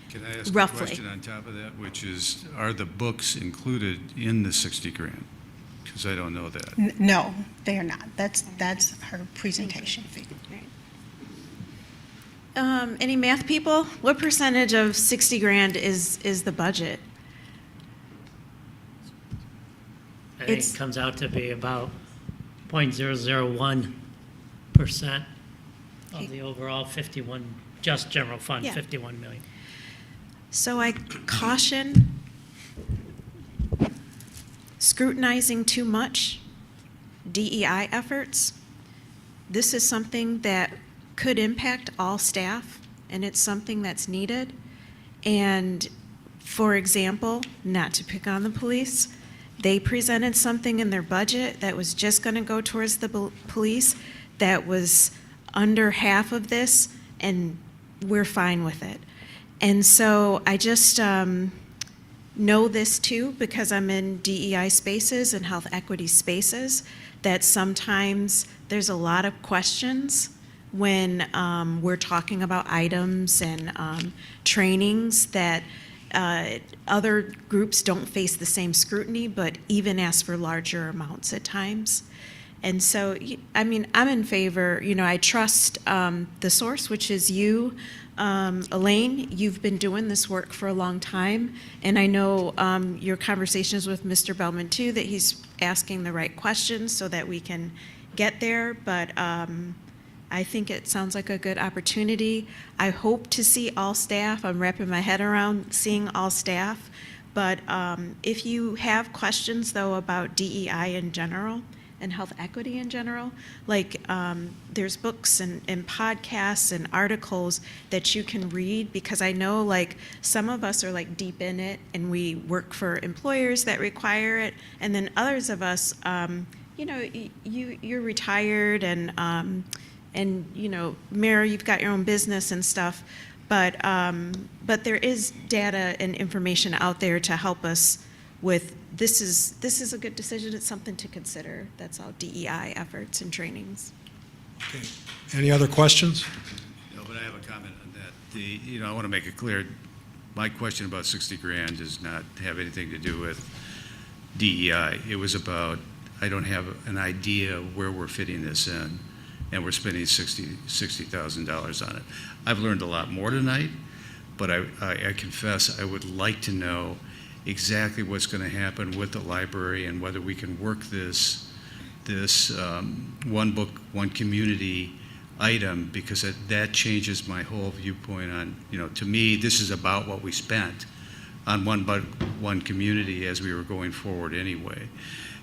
Can I ask Roughly. a question on top of that, which is, are the books included in the 60 grand? Because I don't know that. No, they are not. That's her presentation fee. Any math people? What percentage of 60 grand is the budget? I think it comes out to be about 0.001 2% of the overall 51, just general fund, Yeah. 51 million. So I caution scrutinizing too much DEI efforts. This is something that could impact all staff, and it's something that's needed. And for example, not to pick on the police, they presented something in their budget that was just going to go towards the police that was under half of this, and we're fine with it. And so I just know this too, because I'm in DEI spaces and health equity spaces, that sometimes there's a lot of questions when we're talking about items and trainings that other groups don't face the same scrutiny, but even ask for larger amounts at times. And so, I mean, I'm in favor, I trust the source, which is you, Elaine. You've been doing this work for a long time, and I know your conversations with Mr. Bellman too, that he's asking the right questions so that we can get there, but I think it sounds like a good opportunity. I hope to see all staff. I'm wrapping my head around seeing all staff, but if you have questions though about DEI in general, and health equity in general, like there's books and podcasts and articles that you can read, because I know like some of us are like deep in it and we work for employers that require it, and then others of us, you're retired and Mayor, you've got your own business and stuff, but there is data and information out there to help us with this is a good decision. It's something to consider. That's all DEI efforts and trainings. Okay. Any other questions? No, but I have a comment on that. I want to make it clear, my question about 60 grand does not have anything to do with DEI. It was about, I don't have an idea where we're fitting this in, and we're spending $60,000 on it. I've learned a lot more tonight, but I confess I would like to know exactly what's going to happen with the library and whether we can work this one book, one community item, because that changes my whole viewpoint on, to me, this is about what we spent on one community as we were going forward anyway.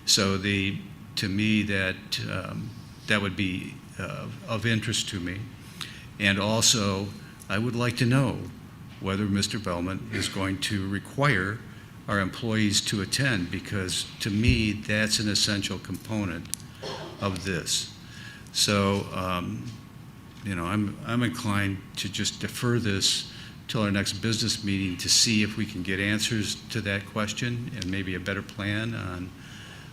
So to me, that would be of interest to me. And also, I would like to know whether Mr. Bellman is going to require our employees to attend, because to me, that's an essential component of this. So, I'm inclined to just defer this till our next business meeting to see if we can get answers to that question and maybe a better plan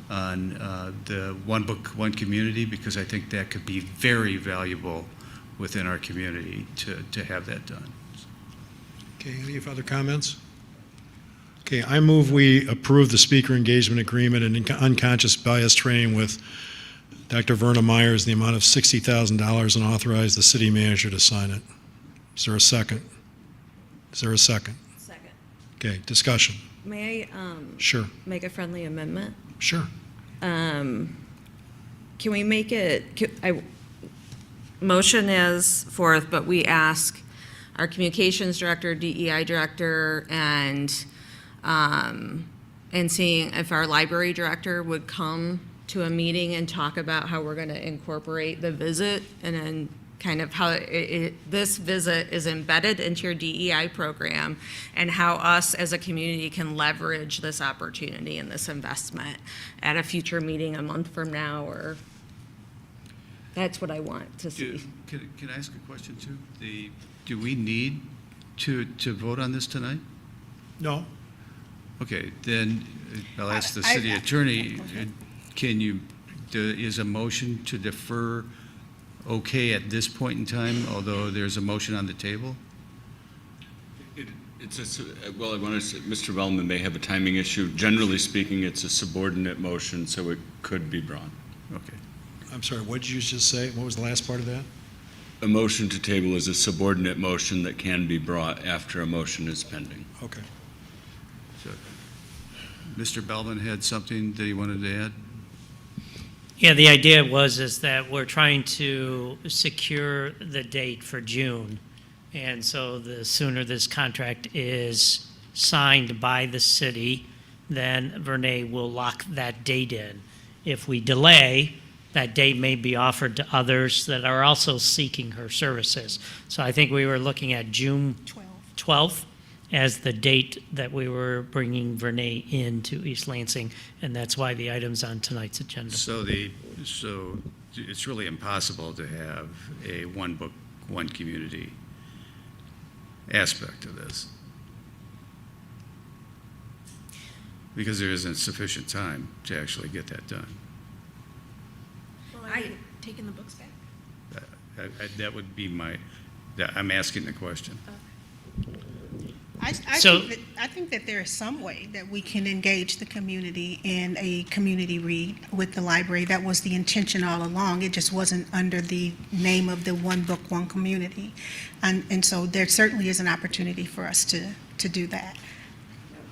on the one book, one community, because I think that could be very valuable within our community to have that done. Okay, any other comments? Okay, I move we approve the speaker engagement agreement and unconscious bias training with Dr. Verna Myers in the amount of $60,000 and authorize the city manager to sign it. Is there a second? Is there a second? Second. Okay, discussion. May I Sure. make a friendly amendment? Sure. Can we make it, motion is forth, but we ask our communications director, DEI director, and seeing if our library director would come to a meeting and talk about how we're going to incorporate the visit, and then kind of how this visit is embedded into your DEI program, and how us as a community can leverage this opportunity and this investment at a future meeting a month from now, or that's what I want to see. Can I ask a question too? Do we need to vote on this tonight? No. Okay, then I'll ask the city attorney, is a motion to defer okay at this point in time, although there's a motion on the table? Well, I want to say, Mr. Bellman may have a timing issue. Generally speaking, it's a subordinate motion, so it could be brought. Okay. I'm sorry, what did you just say? What was the last part of that? A motion to table is a subordinate motion that can be brought after a motion is pending. Okay. So, Mr. Bellman had something that he wanted to add? Yeah, the idea is that we're trying to secure the date for June. And so the sooner this contract is signed by the city, then Vernay will lock that date in. If we delay, that date may be offered to others that are also seeking her services. So I think we were looking at June 12th as the date that we were bringing Vernay into East Lansing, and that's why the item's on tonight's agenda. So it's really impossible to have a one book, one community aspect of this, because there isn't sufficient time to actually get that done. Taking the books back? That would be I'm asking the question. I think that there is some way that we can engage the community in a community read with the library. That was the intention all along. It just wasn't under the name of the One Book, One Community. And so there certainly is an opportunity for us to do that.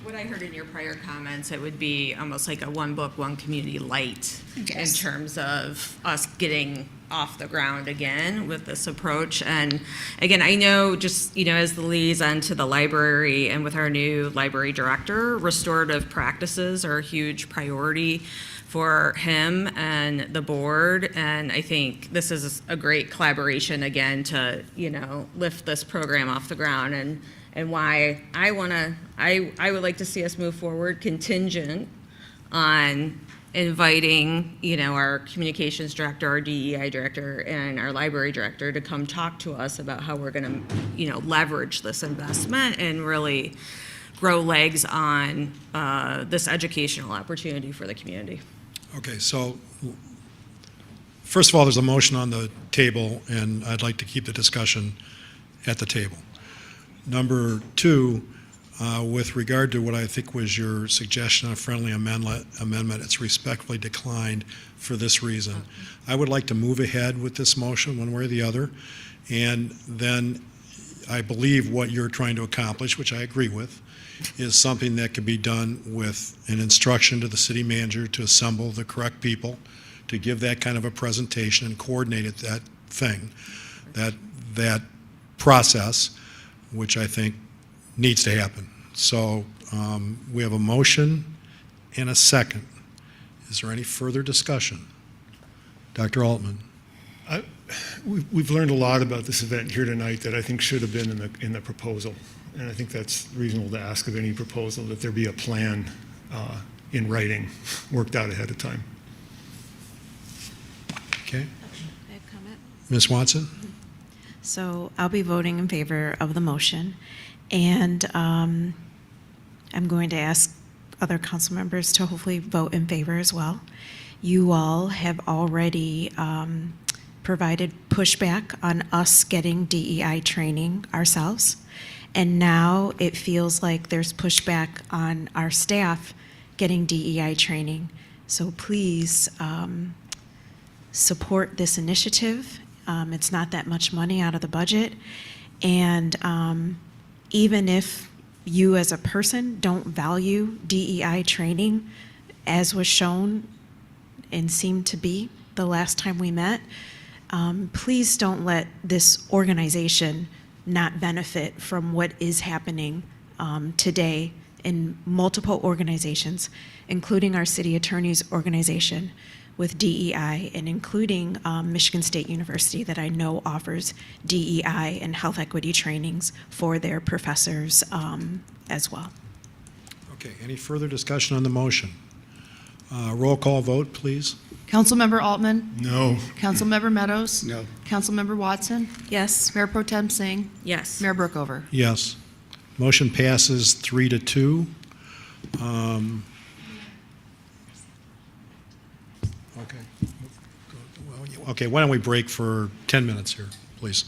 What I heard in your prior comments, it would be almost like a One Book, One Community light in terms of us getting off the ground again with this approach. And again, I know just, as the liaison to the library and with our new library director, restorative practices are a huge priority for him and the board. And I think this is a great collaboration again to, lift this program off the ground. And why I would like to see us move forward contingent on inviting, our communications director, our DEI director, and our library director to come talk to us about how we're going to, leverage this investment and really grow legs on this educational opportunity for the community. Okay, so first of all, there's a motion on the table, and I'd like to keep the discussion at the table. Number two, with regard to what I think was your suggestion, a friendly amendment, it's respectfully declined for this reason. I would like to move ahead with this motion one way or the other, and then I believe what you're trying to accomplish, which I agree with, is something that can be done with an instruction to the city manager to assemble the correct people, to give that kind of a presentation and coordinate that thing, that process, which I think needs to happen. So we have a motion and a second. Is there any further discussion? Dr. Altman. We've learned a lot about this event here tonight that I think should have been in the proposal. And I think that's reasonable to ask of any proposal, that there be a plan in writing, worked out ahead of time. Okay. I have comment. Ms. Watson? So I'll be voting in favor of the motion, and I'm going to ask other council members to hopefully vote in favor as well. You all have already provided pushback on us getting DEI training ourselves, and now it feels like there's pushback on our staff getting DEI training. So please support this initiative. It's not that much money out of the budget, and even if you as a person don't value DEI training, as was shown and seemed to be the last time we met, please don't let this organization not benefit from what is happening today in multiple organizations, including our city attorney's organization with DEI, and including Michigan State University, that I know offers DEI and health equity trainings for their professors as well. Okay, any further discussion on the motion? Roll call vote, please. Councilmember Altman? No. Councilmember Meadows? No. Councilmember Watson? Yes. Mayor Pro Tem Singh? Yes. Mayor Brookover? Yes. Motion passes 3-2. Okay. Okay, why don't we break for 10 minutes here, please?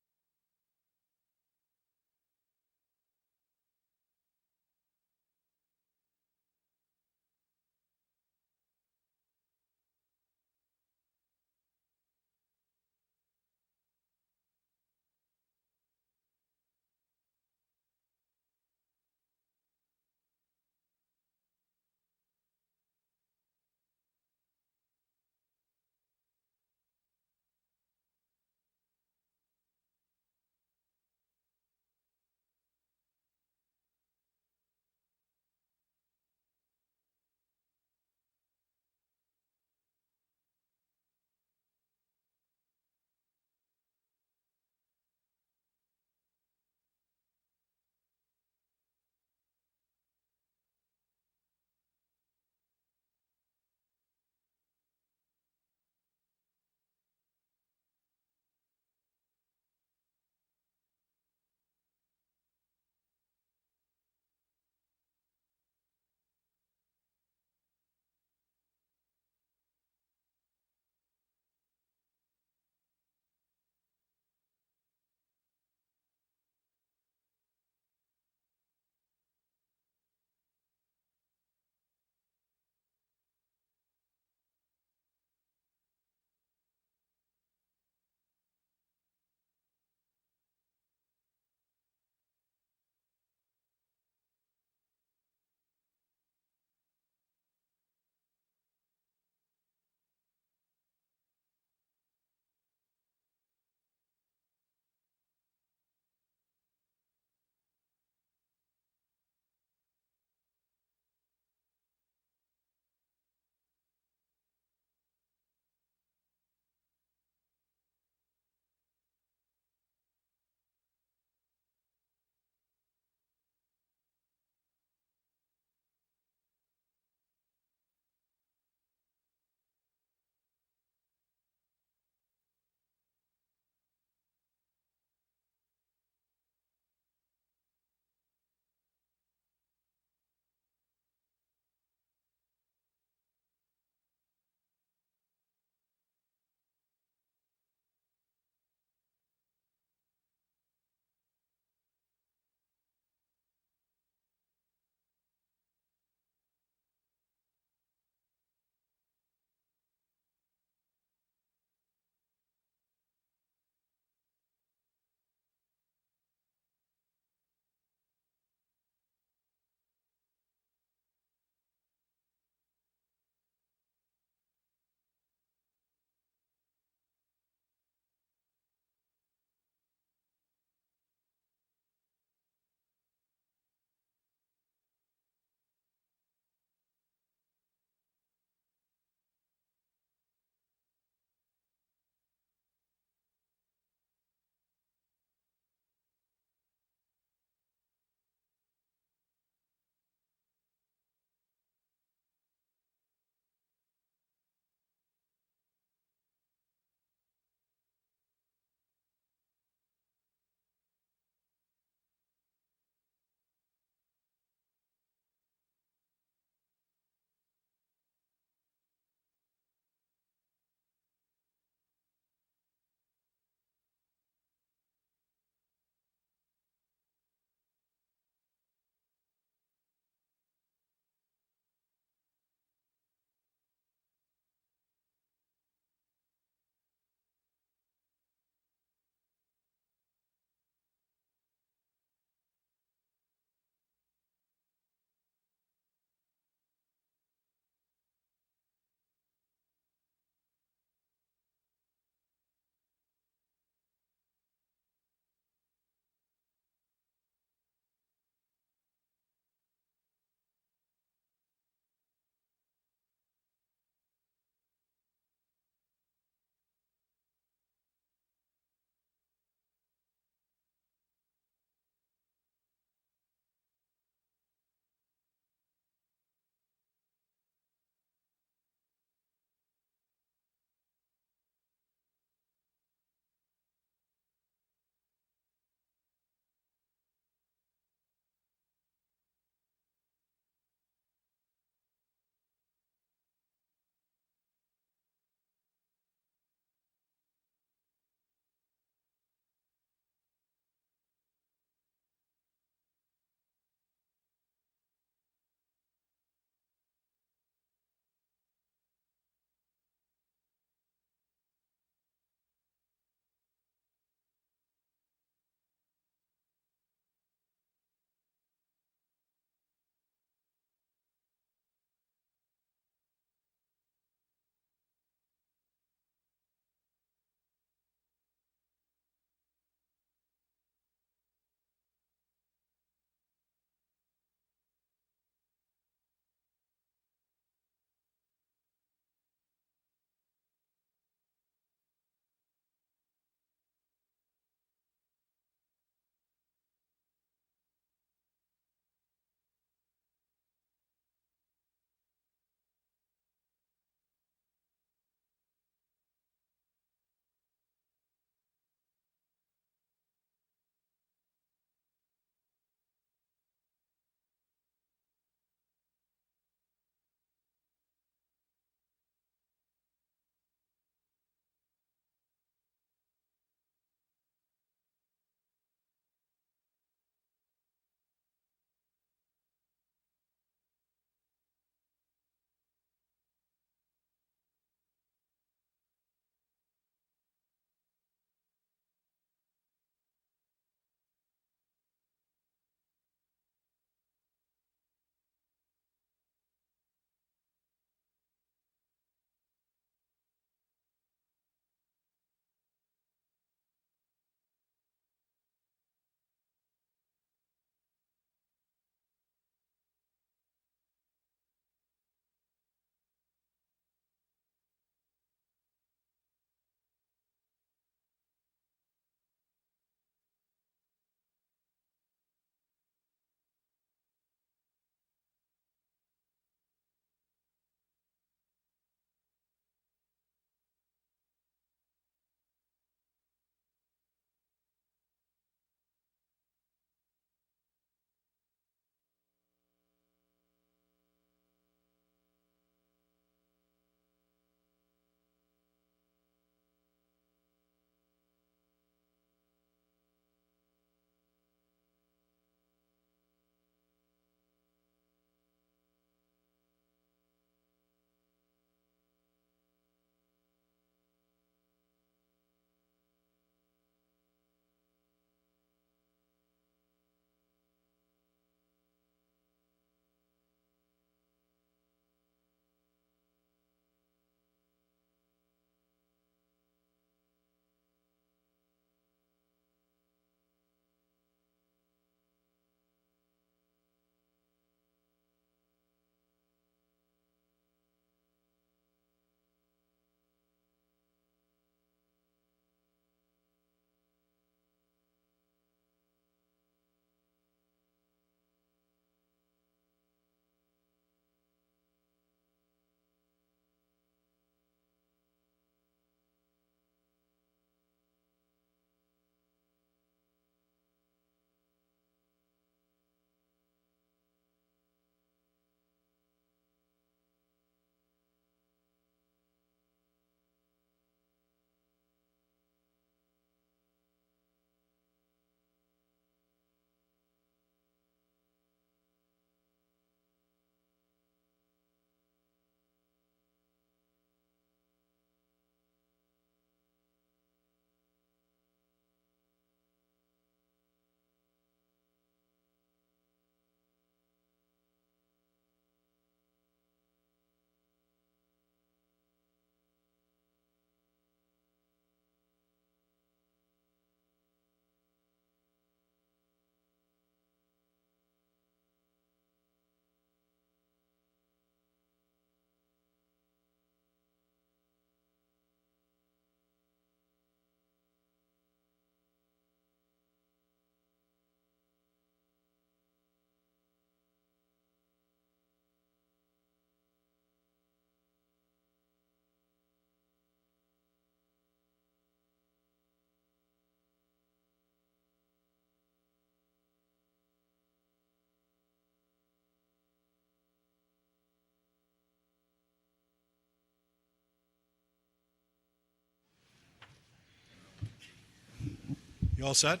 You all set?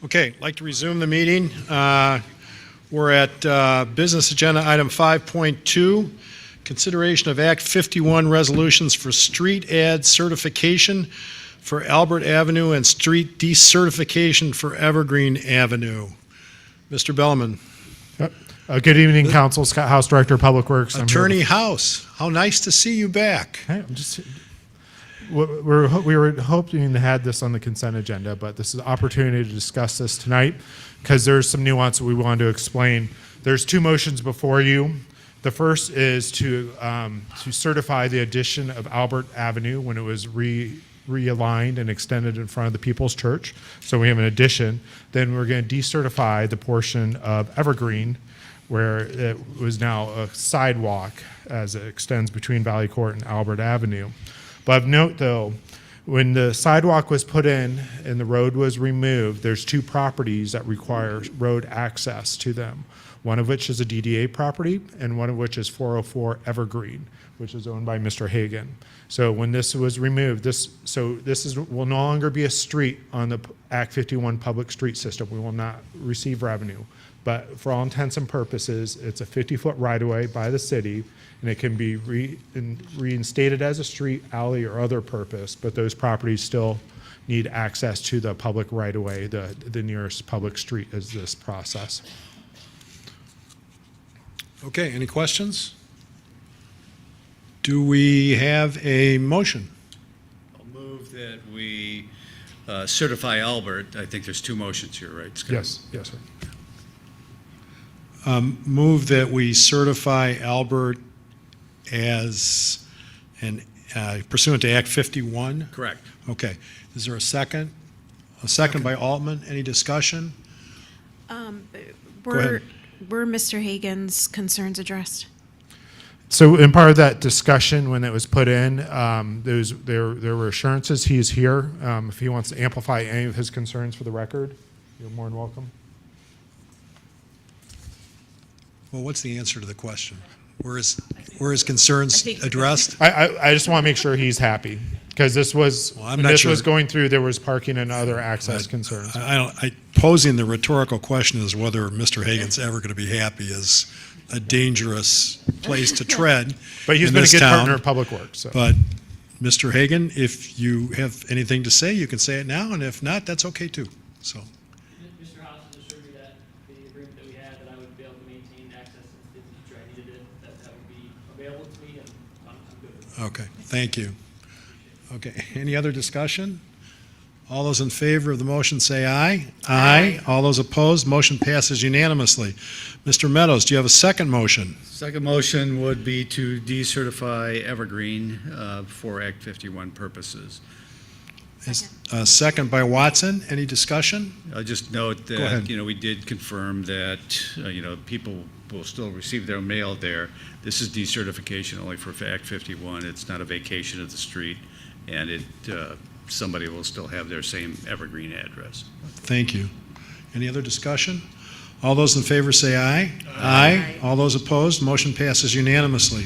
Okay, I'd like to resume the meeting. We're at business agenda item 5.2, consideration of Act 51 resolutions for street ad certification for Albert Avenue and street decertification for Evergreen Avenue. Mr. Bellman. Good evening, Council. Scott House, Director of Public Works. Attorney House, how nice to see you back. Hey, we were hoping to have this on the consent agenda, but this is an opportunity to discuss this tonight because there's some nuance that we wanted to explain. There's two motions before you. The first is to certify the addition of Albert Avenue when it was realigned and extended in front of the People's Church. So we have an addition. Then we're going to decertify the portion of Evergreen where it was now a sidewalk as it extends between Valley Court and Albert Avenue. But of note, though, when the sidewalk was put in and the road was removed, there's two properties that require road access to them, one of which is a DDA property and one of which is 404 Evergreen, which is owned by Mr. Hagan. So when this was removed, this will no longer be a street on the Act 51 public street system. We will not receive revenue. But for all intents and purposes, it's a 50-foot right-of-way by the city, and it can be reinstated as a street, alley, or other purpose, but those properties still need access to the public right-of-way, the nearest public street is this process. Okay, any questions? Do we have a motion? I'll move that we certify Albert. I think there's two motions here, right, Scott? Yes, sir. Move that we certify Albert as pursuant to Act 51? Correct. Okay. Is there a second? A second by Altman. Any discussion? Go ahead. Were Mr. Hagan's concerns addressed? So in part of that discussion when it was put in, there were assurances he is here. If he wants to amplify any of his concerns for the record, you're more than welcome. Well, what's the answer to the question? Were his concerns addressed? I just want to make sure he's happy because this was was going through. There was parking and other access concerns. Posing the rhetorical question is whether Mr. Hagan's ever going to be happy is a dangerous place to tread. But he's been a good partner of Public Works. So. But Mr. Hagan, if you have anything to say, you can say it now, and if not, that's okay too. So. Mr. House has assured me that the agreement that we had, that I would be able to maintain access in the future I needed it, that would be available to me, and I'm good with it. Okay, thank you. Okay, any other discussion? All those in favor of the motion say aye. Aye. All those opposed, motion passes unanimously. Mr. Meadows, do you have a second motion? Second motion would be to decertify Evergreen for Act 51 purposes. Second by Watson. Any discussion? I'll just note Go ahead. that, we did confirm that, people will still receive their mail there. This is decertification only for Act 51. It's not a vacation of the street, and somebody will still have their same Evergreen address. Thank you. Any other discussion? All those in favor say aye. Aye. All those opposed, motion passes unanimously.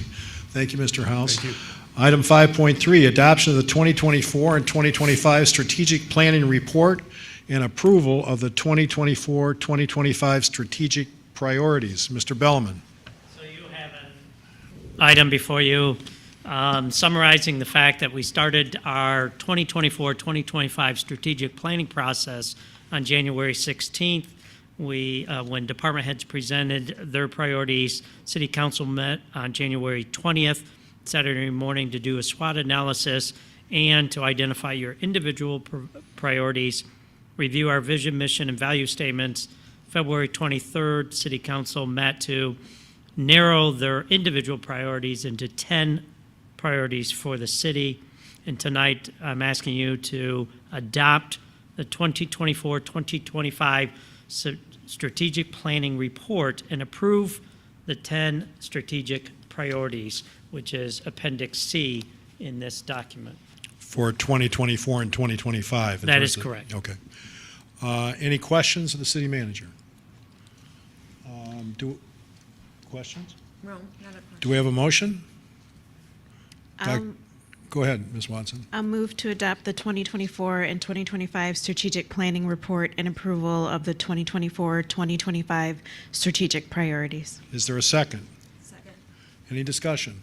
Thank you, Mr. House. Thank you. Item 5.3, adoption of the 2024 and 2025 strategic planning report and approval of the 2024-2025 strategic priorities. Mr. Bellman. So you have an item before you summarizing the fact that we started our 2024-2025 strategic planning process on January 16th. When department heads presented their priorities, City Council met on January 20th, Saturday morning, to do a SWOT analysis and to identify your individual priorities, review our vision, mission, and value statements. February 23rd, City Council met to narrow their individual priorities into 10 priorities for the city. And tonight, I'm asking you to adopt the 2024-2025 strategic planning report and approve the 10 strategic priorities, which is Appendix C in this document. For 2024 and 2025. That is correct. Okay. Any questions of the city manager? Questions? No, not a question. Do we have a motion? Go ahead, Ms. Watson. I'll move to adopt the 2024 and 2025 strategic planning report and approval of the 2024-2025 strategic priorities. Is there a second? Second. Any discussion?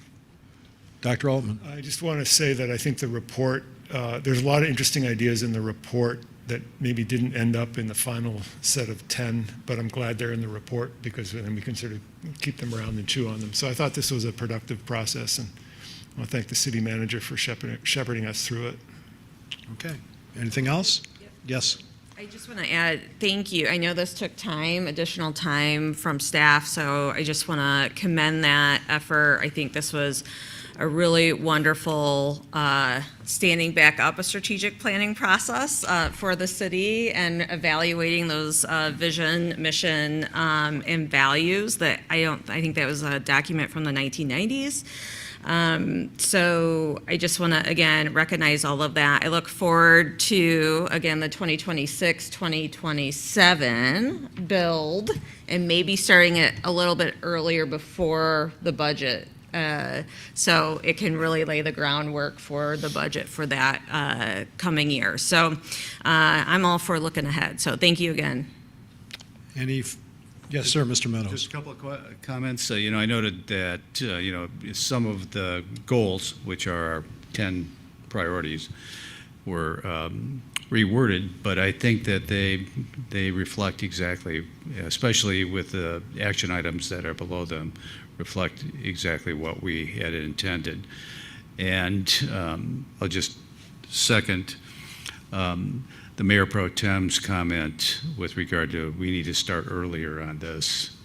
Dr. Altman? I just want to say that I think the report, there's a lot of interesting ideas in the report that maybe didn't end up in the final set of 10, but I'm glad they're in the report because then we can sort of keep them around and chew on them. So I thought this was a productive process, and I want to thank the city manager for shepherding us through it. Okay. Anything else? Yep. Yes. I just want to add, thank you. I know this took time, additional time from staff, so I just want to commend that effort. I think this was a really wonderful standing back up a strategic planning process for the city and evaluating those vision, mission, and values that I think that was a document from the 1990s. So I just want to, again, recognize all of that. I look forward to, again, the 2026-2027 build and maybe starting it a little bit earlier before the budget. So it can really lay the groundwork for the budget for that coming year. So I'm all for looking ahead. So thank you again. Yes, sir, Mr. Meadows. Just a couple of comments. I noted that, some of the goals, which are our 10 priorities, were reworded, but I think that they reflect exactly, especially with the action items that are below them, reflect exactly what we had intended. And I'll just second the Mayor Pro Tem's comment with regard to we need to start earlier on this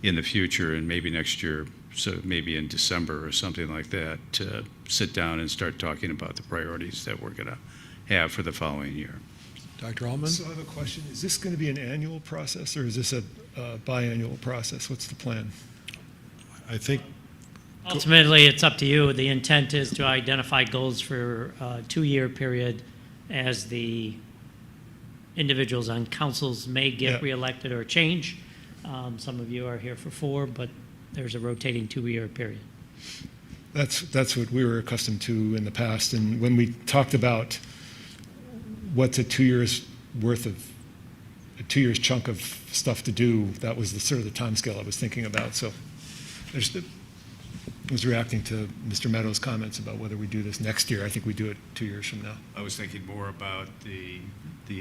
in the future and maybe next year, so maybe in December or something like that, to sit down and start talking about the priorities that we're going to have for the following year. Dr. Altman? So I have a question. Is this going to be an annual process or is this a biannual process? What's the plan? I think Ultimately, it's up to you. The intent is to identify goals for a 2-year period as the individuals on councils may get reelected or change. Some of you are here for 4, but there's a rotating 2-year period. That's what we were accustomed to in the past. And when we talked about what's a 2 years worth of, a 2 years chunk of stuff to do, that was the sort of the time scale I was thinking about. So I was reacting to Mr. Meadows' comments about whether we do this next year. I think we do it 2 years from now. I was thinking more about the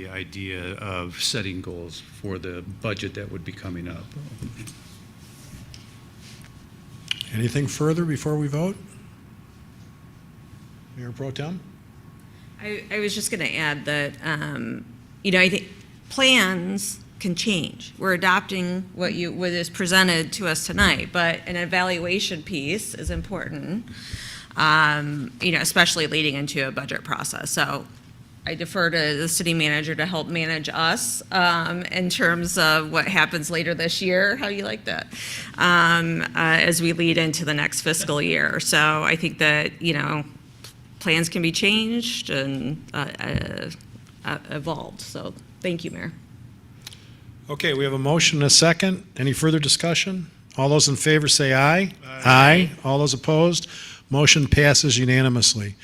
idea of setting goals for the budget that would be coming up. anything further before we vote? Mayor Pro Tem? I was just going to add that, I think plans can change. We're adopting what is presented to us tonight, but an evaluation piece is important, especially leading into a budget process. So I defer to the city manager to help manage us in terms of what happens later this year. How do you like that? As we lead into the next fiscal year. So I think that, plans can be changed and evolved. So thank you, Mayor. Okay, we have a motion and a second. Any further discussion? All those in favor say aye. Aye. All those opposed? Motion passes unanimously.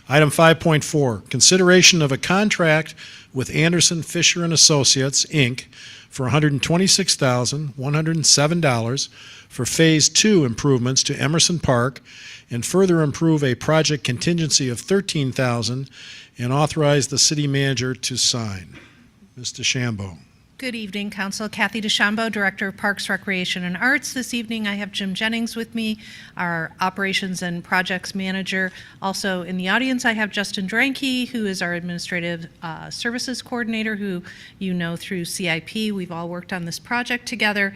Item 5.4, consideration of a contract with Anderson, Fisher and Associates, Inc. for $126,107 for Phase 2 improvements to Emerson Park and further improve a project contingency of $13,000 and authorize the city manager to sign. Ms. DeChambeau. Good evening, Council. Kathy DeChambeau, Director of Parks, Recreation, and Arts. This evening I have Jim Jennings with me, our Operations and Projects Manager. Also in the audience I have Justin Dranke, who is our Administrative Services Coordinator, who you know through CIP. We've all worked on this project together.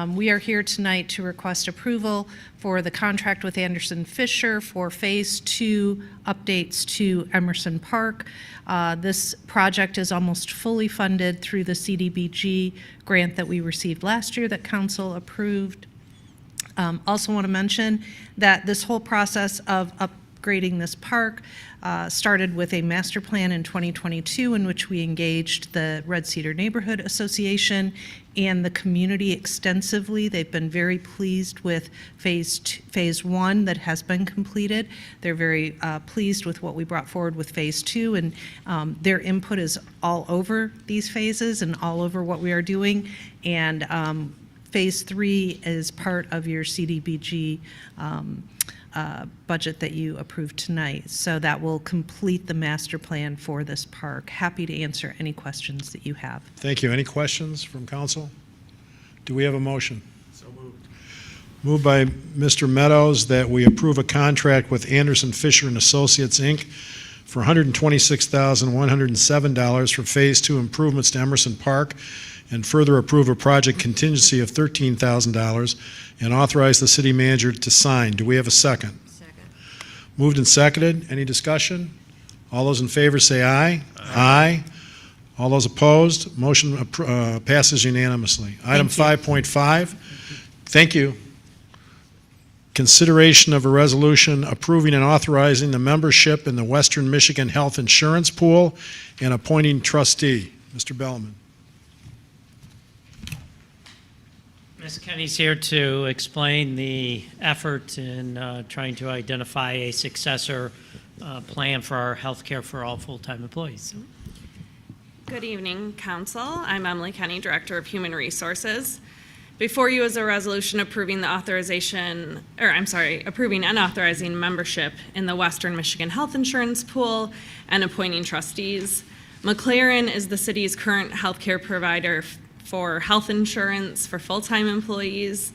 We are here tonight to request approval for the contract with Anderson Fisher for Phase 2 updates to Emerson Park. This project is almost fully funded through the CDBG grant that we received last year that Council approved. Also want to mention that this whole process of upgrading upgrading this park started with a master plan in 2022 in which we engaged the Red Cedar Neighborhood Association and the community extensively. They've been very pleased with phase one that has been completed. They're very pleased with what we brought forward with phase two, and their input is all over these phases and all over what we are doing. And phase three is part of your CDBG budget that you approved tonight. So that will complete the master plan for this park. Happy to answer any questions that you have. Thank you. Any questions from council? Do we have a motion? So moved. Moved by Mr. Meadows that we approve a contract with Anderson, Fisher and Associates, Inc. for $126,107 for Phase 2 improvements to Emerson Park, and further approve a project contingency of $13,000 and authorize the city manager to sign. Do we have a second? Second. Moved and seconded. Any discussion? All those in favor say aye. Aye. All those opposed? Motion passes unanimously. Item 5.5. Thank you. Consideration of a resolution approving and authorizing the membership in the Western Michigan Health Insurance Pool and appointing trustee. Mr. Bellman. Ms. Kenny's here to explain the effort in trying to identify a successor plan for our health care for all full-time employees. Good evening, Council. I'm Emily Kenny, Director of Human Resources. Before you is a resolution approving approving and authorizing membership in the Western Michigan Health Insurance Pool and appointing trustees. McLaren is the city's current healthcare provider for health insurance for full-time employees.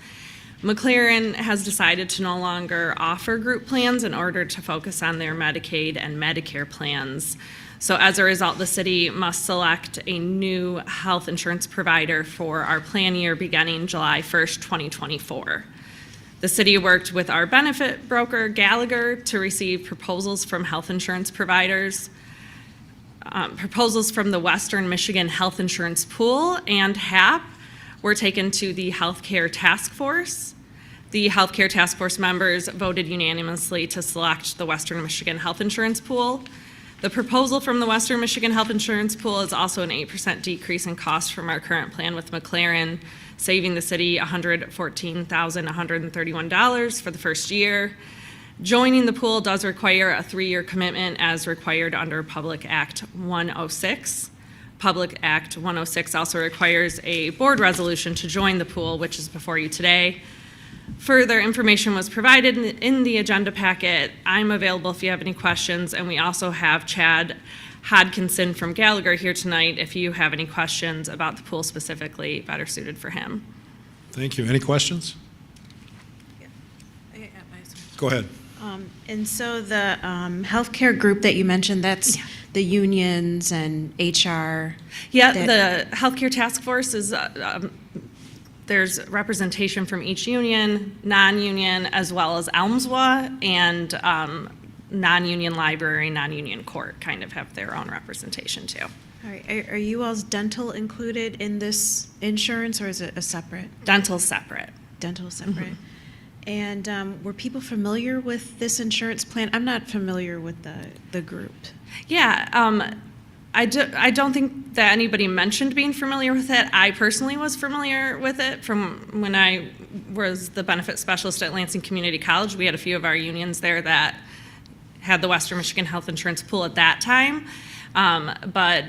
McLaren has decided to no longer offer group plans in order to focus on their Medicaid and Medicare plans. So as a result, the city must select a new health insurance provider for our plan year beginning July 1st, 2024. The city worked with our benefit broker, Gallagher, to receive proposals from health insurance providers. Proposals from the Western Michigan Health Insurance Pool and HAP were taken to the Healthcare Task Force. The Healthcare Task Force members voted unanimously to select the Western Michigan Health Insurance Pool. The proposal from the Western Michigan Health Insurance Pool is also an 8% decrease in cost from our current plan with McLaren, saving the city $114,131 for the first year. Joining the pool does require a 3-year commitment as required under Public Act 106. Public Act 106 also requires a board resolution to join the pool, which is before you today. Further information was provided in the agenda packet. I'm available if you have any questions, and we also have Chad Hodkinson from Gallagher here tonight if you have any questions about the pool specifically better suited for him. Thank you. Any questions? Go ahead. And so the healthcare group that you mentioned, that's the unions and HR? Yeah, the Healthcare Task Force is, there's representation from each union, non-union, as well as Elmswa, and non-union library, non-union court kind of have their own representation too. All right, are you all's dental included in this insurance, or is it a separate? Dental separate. Dental separate. Mm-hmm. And were people familiar with this insurance plan? I'm not familiar with the group. Yeah, I don't think that anybody mentioned being familiar with it. I personally was familiar with it from when I was the benefit specialist at Lansing Community College. We had a few of our unions there that had the Western Michigan Health Insurance Pool at that time, but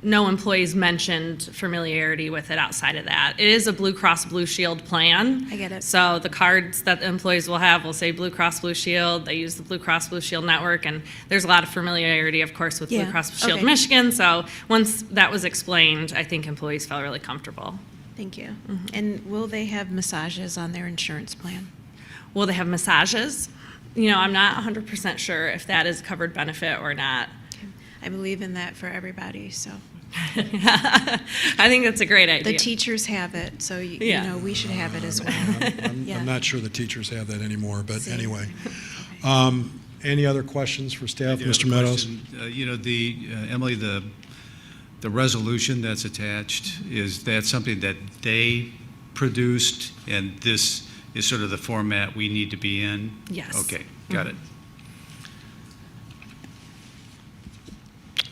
no employees mentioned familiarity with it outside of that. It is a Blue Cross Blue Shield plan. I get it. So the cards that the employees will have will say Blue Cross Blue Shield. They use the Blue Cross Blue Shield network, and there's a lot of familiarity, of course, with Blue Cross Blue Shield Michigan. So once that was explained, I think employees felt really comfortable. Thank you. Mm-hmm. And will they have massages on their insurance plan? Will they have massages? You know, I'm not 100% sure if that is covered benefit or not. I believe in that for everybody, so. I think that's a great idea. The teachers have it, so you know we should have it as well. I'm not sure the teachers have that anymore, but anyway. Any other questions for staff, Mr. Meadows? You know, Emily, the resolution that's attached, is that something that they produced, and this is sort of the format we need to be in? Yes. Okay, got it.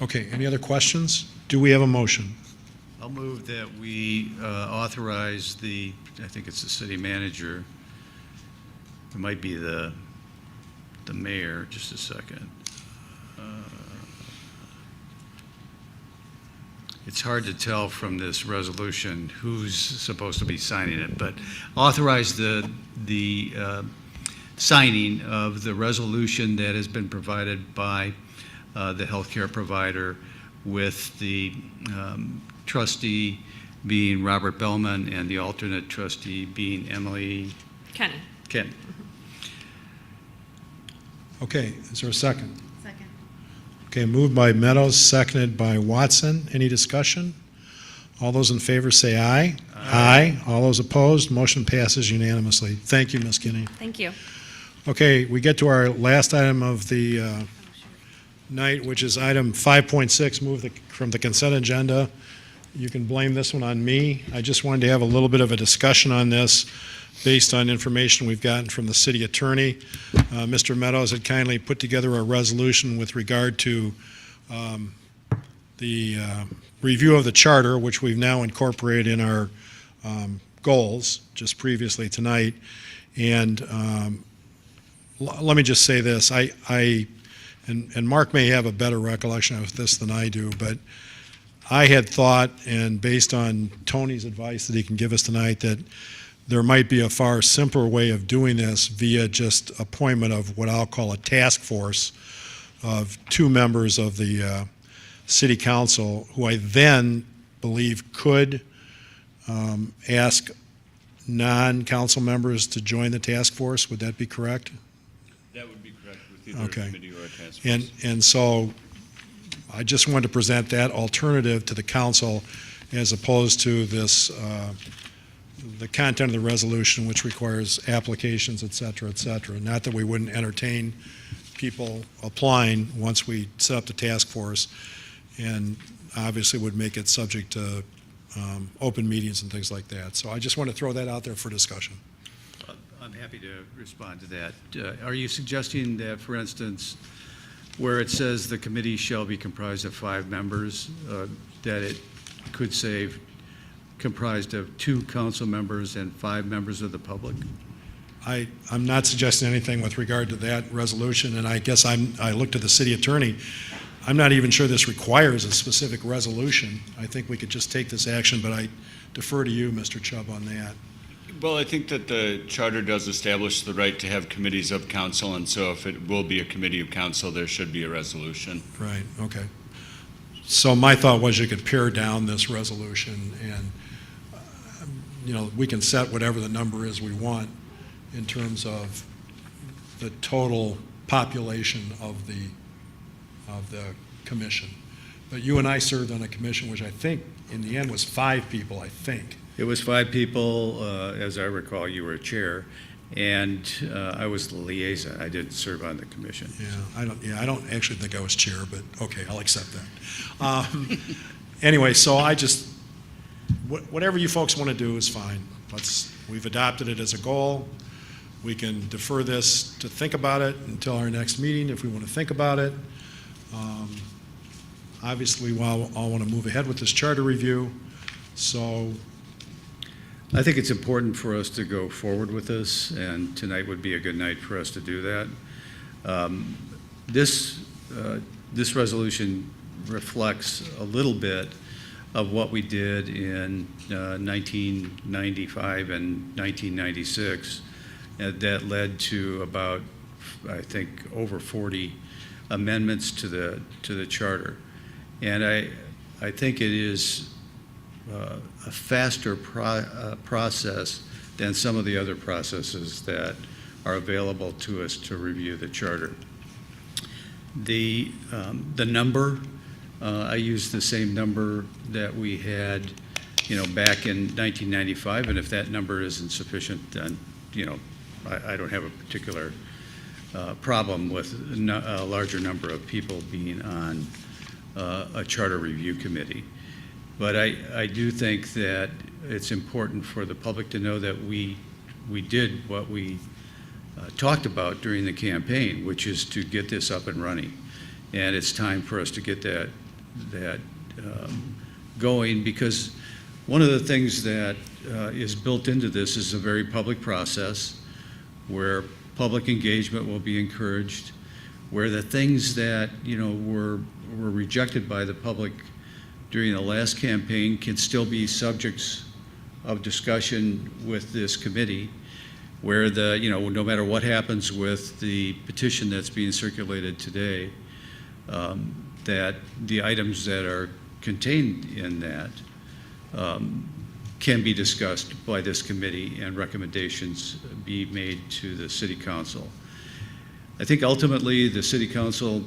Okay, any other questions? Do we have a motion? I'll move that we authorize I think it's the city manager, it might be the mayor, just a second. It's hard to tell from this resolution who's supposed to be signing it, but authorize the signing of the resolution that has been provided by the healthcare provider, with the trustee being Robert Bellman and the alternate trustee being Emily Ken. Okay, is there a second? Second. Okay, moved by Meadows, seconded by Watson. Any discussion? All those in favor say aye. Aye. All those opposed, motion passes unanimously. Thank you, Ms. Kinney. Thank you. Okay, we get to our last item of the night, which is item 5.6, move from the consent agenda. You can blame this one on me. I just wanted to have a little bit of a discussion on this based on information we've gotten from the city attorney. Mr. Meadows had kindly put together a resolution with regard to the review of the charter, which we've now incorporated in our goals just previously tonight. And let me just say this, and Mark may have a better recollection of this than I do, but I had thought, and based on Tony's advice that he can give us tonight, that there might be a far simpler way of doing this via just appointment of what I'll call a task force of 2 members of the city council, who I then believe could ask non-council members to join the task force. Would that be correct? That would be correct with either a committee or a task force. And so I just wanted to present that alternative to the council as opposed to this, the content of the resolution, which requires applications, et cetera, et cetera. Not that we wouldn't entertain people applying once we set up the task force, and obviously would make it subject to open meetings and things like that. So I just want to throw that out there for discussion. I'm happy to respond to that. Are you suggesting that, for instance, where it says the committee shall be comprised of 5 members, that it could say comprised of 2 council members and 5 members of the public? I'm not suggesting anything with regard to that resolution, and I guess I looked at the city attorney. I'm not even sure this requires a specific resolution. I think we could just take this action, but I defer to you, Mr. Chubb, on that. Well, I think that the charter does establish the right to have committees of council, and so if it will be a committee of council, there should be a resolution. Right, okay. So my thought was you could pare down this resolution, and we can set whatever the number is we want in terms of the total population of the commission. But you and I served on a commission which I think in the end was 5 people, I think. It was 5 people. As I recall, you were chair, and I was the liaison. I didn't serve on the commission. I don't actually think I was chair, but okay, I'll accept that. Anyway, so I just, whatever you folks want to do is fine. We've adopted it as a goal. We can defer this to think about it until our next meeting if we want to think about it. Obviously, we all want to move ahead with this charter review, so I think it's important for us to go forward with this, and tonight would be a good night for us to do that. This resolution reflects a little bit of what we did in 1995 and 1996 that led to about, I think, over 40 amendments to the charter. And I think it is a faster process than some of the other processes that are available to us to review the charter. The number, I used the same number that we had, back in 1995, and if that number isn't sufficient, then, I don't have a particular problem with a larger number of people being on a charter review committee. But I do think that it's important for the public to know that we did what we talked about during the campaign, which is to get this up and running. And it's time for us to get that going, because one of the things that is built into this is a very public process where public engagement will be encouraged, where the things that, were rejected by the public during the last campaign can still be subjects of discussion with this committee, where no matter what happens with the petition that's being circulated today, that the items that are contained in that can be discussed by this committee and recommendations be made to the city council. I think ultimately the city council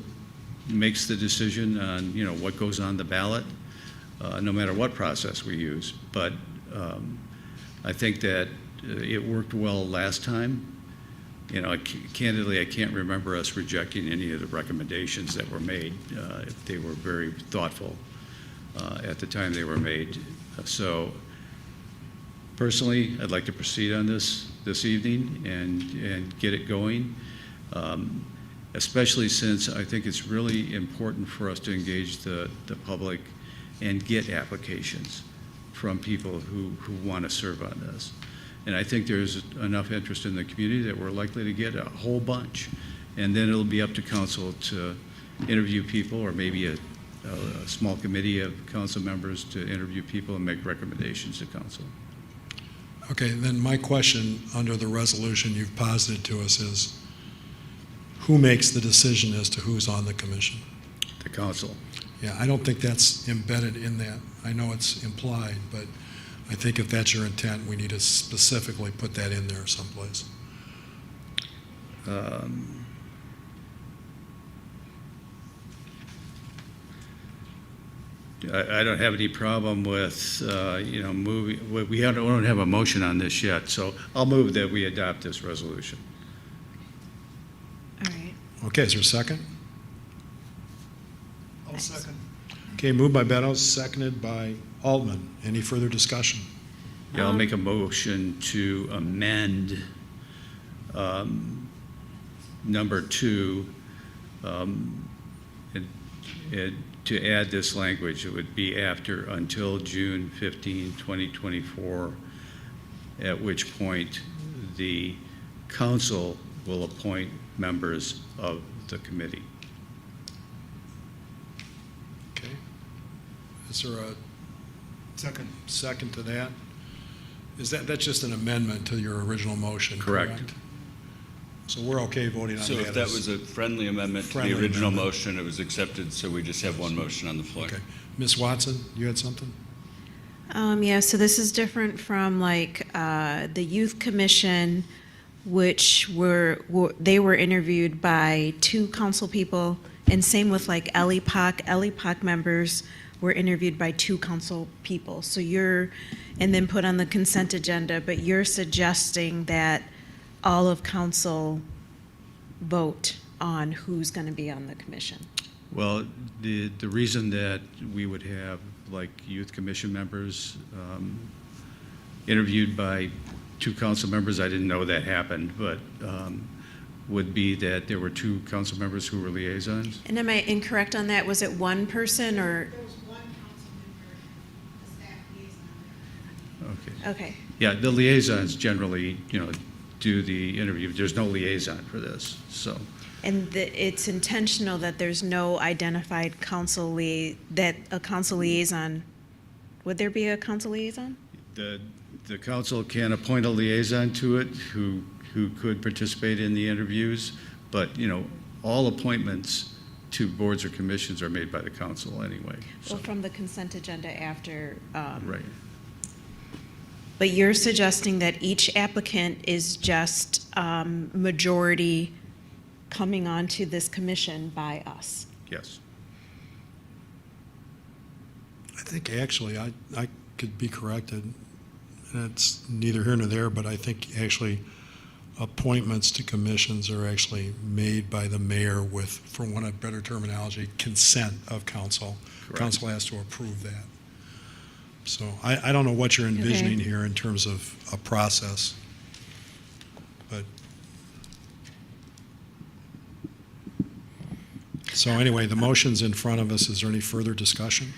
makes the decision on what goes on the ballot, no matter what process we use. But I think that it worked well last time. Candidly, I can't remember us rejecting any of the recommendations that were made. They were very thoughtful at the time they were made. So personally, I'd like to proceed on this evening and get it going, especially since I think it's really important for us to engage the public and get applications from people who want to serve on this. And I think there's enough interest in the community that we're likely to get a whole bunch. And then it'll be up to council to interview people, or maybe a small committee of council members to interview people and make recommendations to council. Okay, then my question under the resolution you've posited to us is, who makes the decision as to who's on the commission? The council. Yeah, I don't think that's embedded in that. I know it's implied, but I think if that's your intent, we need to specifically put that in there someplace. I don't have any problem with, moving. We don't have a motion on this yet, so I'll move that we adopt this resolution. All right. Okay, is there a second? I'll second. Okay, moved by Beddoes, seconded by Altman. Any further discussion? Yeah, I'll make a motion to amend number 2 and to add this language. It would be after until June 15, 2024, at which point the council will appoint members of the committee. Okay. Is there a second to that? That's just an amendment to your original motion, correct? So we're okay voting on that. So if that was a friendly amendment to the original motion, it was accepted, so we just have one motion on the floor. Okay. Ms. Watson, you had something? Yeah, so this is different from the Youth Commission, which they were interviewed by 2 council people, and same with LEPOC. LEPOC members were interviewed by 2 council people. So and then put on the consent agenda, but you're suggesting that all of council vote on who's going to be on the commission. Well, the reason that we would have youth commission members interviewed by 2 council members, I didn't know that happened, but would be that there were 2 council members who were liaisons. And am I incorrect on that? Was it one person or? There was one council member, a staff liaison. Okay. Okay. Yeah, the liaisons generally, do the interview. There's no liaison for this, so. And it's intentional that there's no identified that a council liaison, would there be a council liaison? The council can appoint a liaison to it who could participate in the interviews, but, all appointments to boards or commissions are made by the council anyway. So. Well, from the consent agenda after. Right. But you're suggesting that each applicant is just majority coming onto this commission by us? Yes. I think actually I could be corrected. It's neither here nor there, but I think actually appointments to commissions are actually made by the mayor with, for want of better terminology, consent of council. Correct. Council has to approve that. So I don't know what you're envisioning here in terms of a process, but So anyway, the motion's in front of us. Is there any further discussion?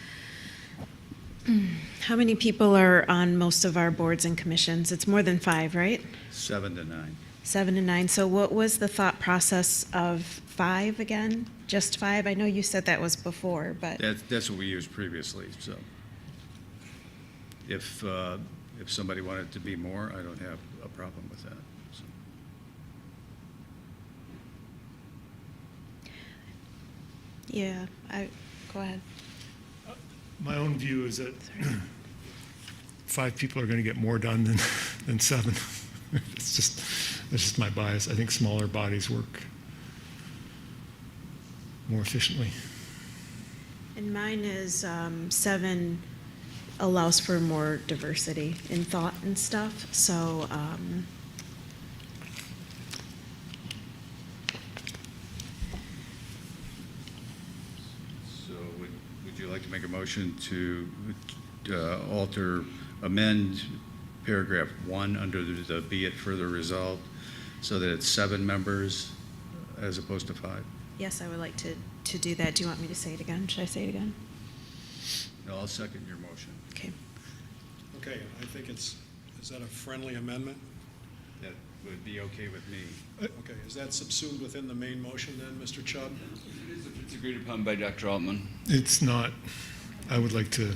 How many people are on most of our boards and commissions? It's more than 5, right? 7 to 9. 7 and 9. So what was the thought process of 5 again? Just 5? I know you said that was before, but That's what we used previously, so. If somebody wanted it to be more, I don't have a problem with that. So. yeah, go ahead. My own view is that 5 people are going to get more done than 7. That's just my bias. I think smaller bodies work more efficiently. And mine is 7 allows for more diversity in thought and stuff. So So would you like to make a motion to amend paragraph 1 under the be it further resolved so that it's 7 members as opposed to 5? yes, I would like to do that. Do you want me to say it again? Should I say it again? No, I'll second your motion. Okay. Okay, I think is that a friendly amendment? That would be okay with me. Okay, is that subsumed within the main motion then, Mr. Chubb? It is if it's agreed upon by Dr. Altman. It's not. I would like to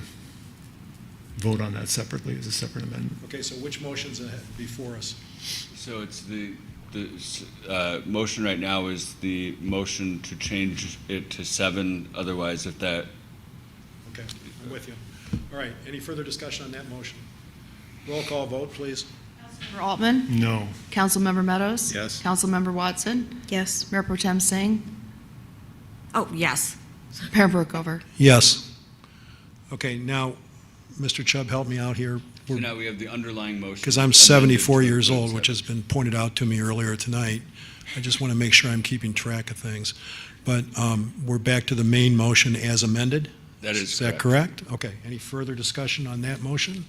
vote on that separately as a separate amendment. Okay, so which motion's before us? So it's the motion right now is the motion to change it to 7. Otherwise, if that. Okay, I'm with you. All right, any further discussion on that motion? Roll call vote, please. Councilmember Altman? No. Councilmember Meadows? Yes. Councilmember Watson? Yes. Mayor Pro Tem Singh? Oh, yes. Mayor Burkover? Yes. Okay, now, Mr. Chubb, help me out here. So now we have the underlying motion. Because I'm amended 74 to years include old, which 7. has been pointed out to me earlier tonight. I just want to make sure I'm keeping track of things. But we're back to the main motion as amended? That is Is that correct? Okay, any further discussion on that motion?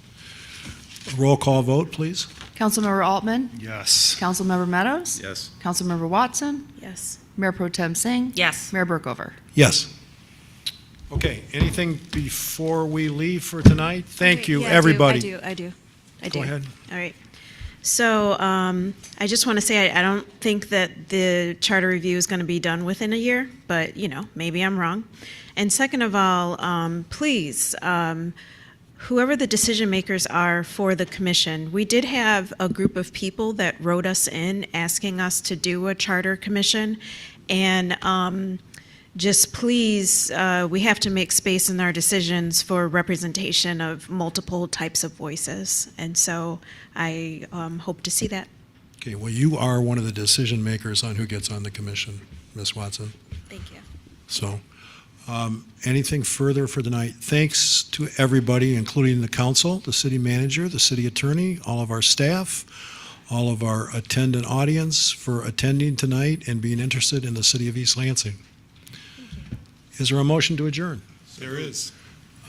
Roll call vote, please. Councilmember Altman? Yes. Councilmember Meadows? Yes. Councilmember Watson? Yes. Mayor Pro Tem Singh? Yes. Mayor Burkover? Yes. Okay, anything before we leave for tonight? Thank you, Yeah, everybody. I do. Go ahead. All right. So I just want to say I don't think that the charter review is going to be done within a year, but, maybe I'm wrong. And second of all, please, whoever the decision makers are for the commission, we did have a group of people that wrote us in asking us to do a charter commission. And just please, we have to make space in our decisions for representation of multiple types of voices. And so I hope to see that. Okay, well, you are one of the decision makers on who gets on the commission, Ms. Watson. Thank you. So, anything further for tonight? Thanks to everybody, including the council, the city manager, the city attorney, all of our staff, all of our attendant audience for attending tonight and being interested in the city of East Lansing. Is there a motion to adjourn? There is.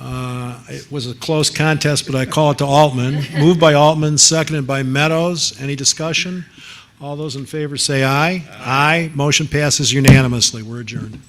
It was a close contest, but I call it to Altman. Moved by Altman, seconded by Meadows. Any discussion? All those in favor say aye. Aye. Motion passes unanimously. We're adjourned.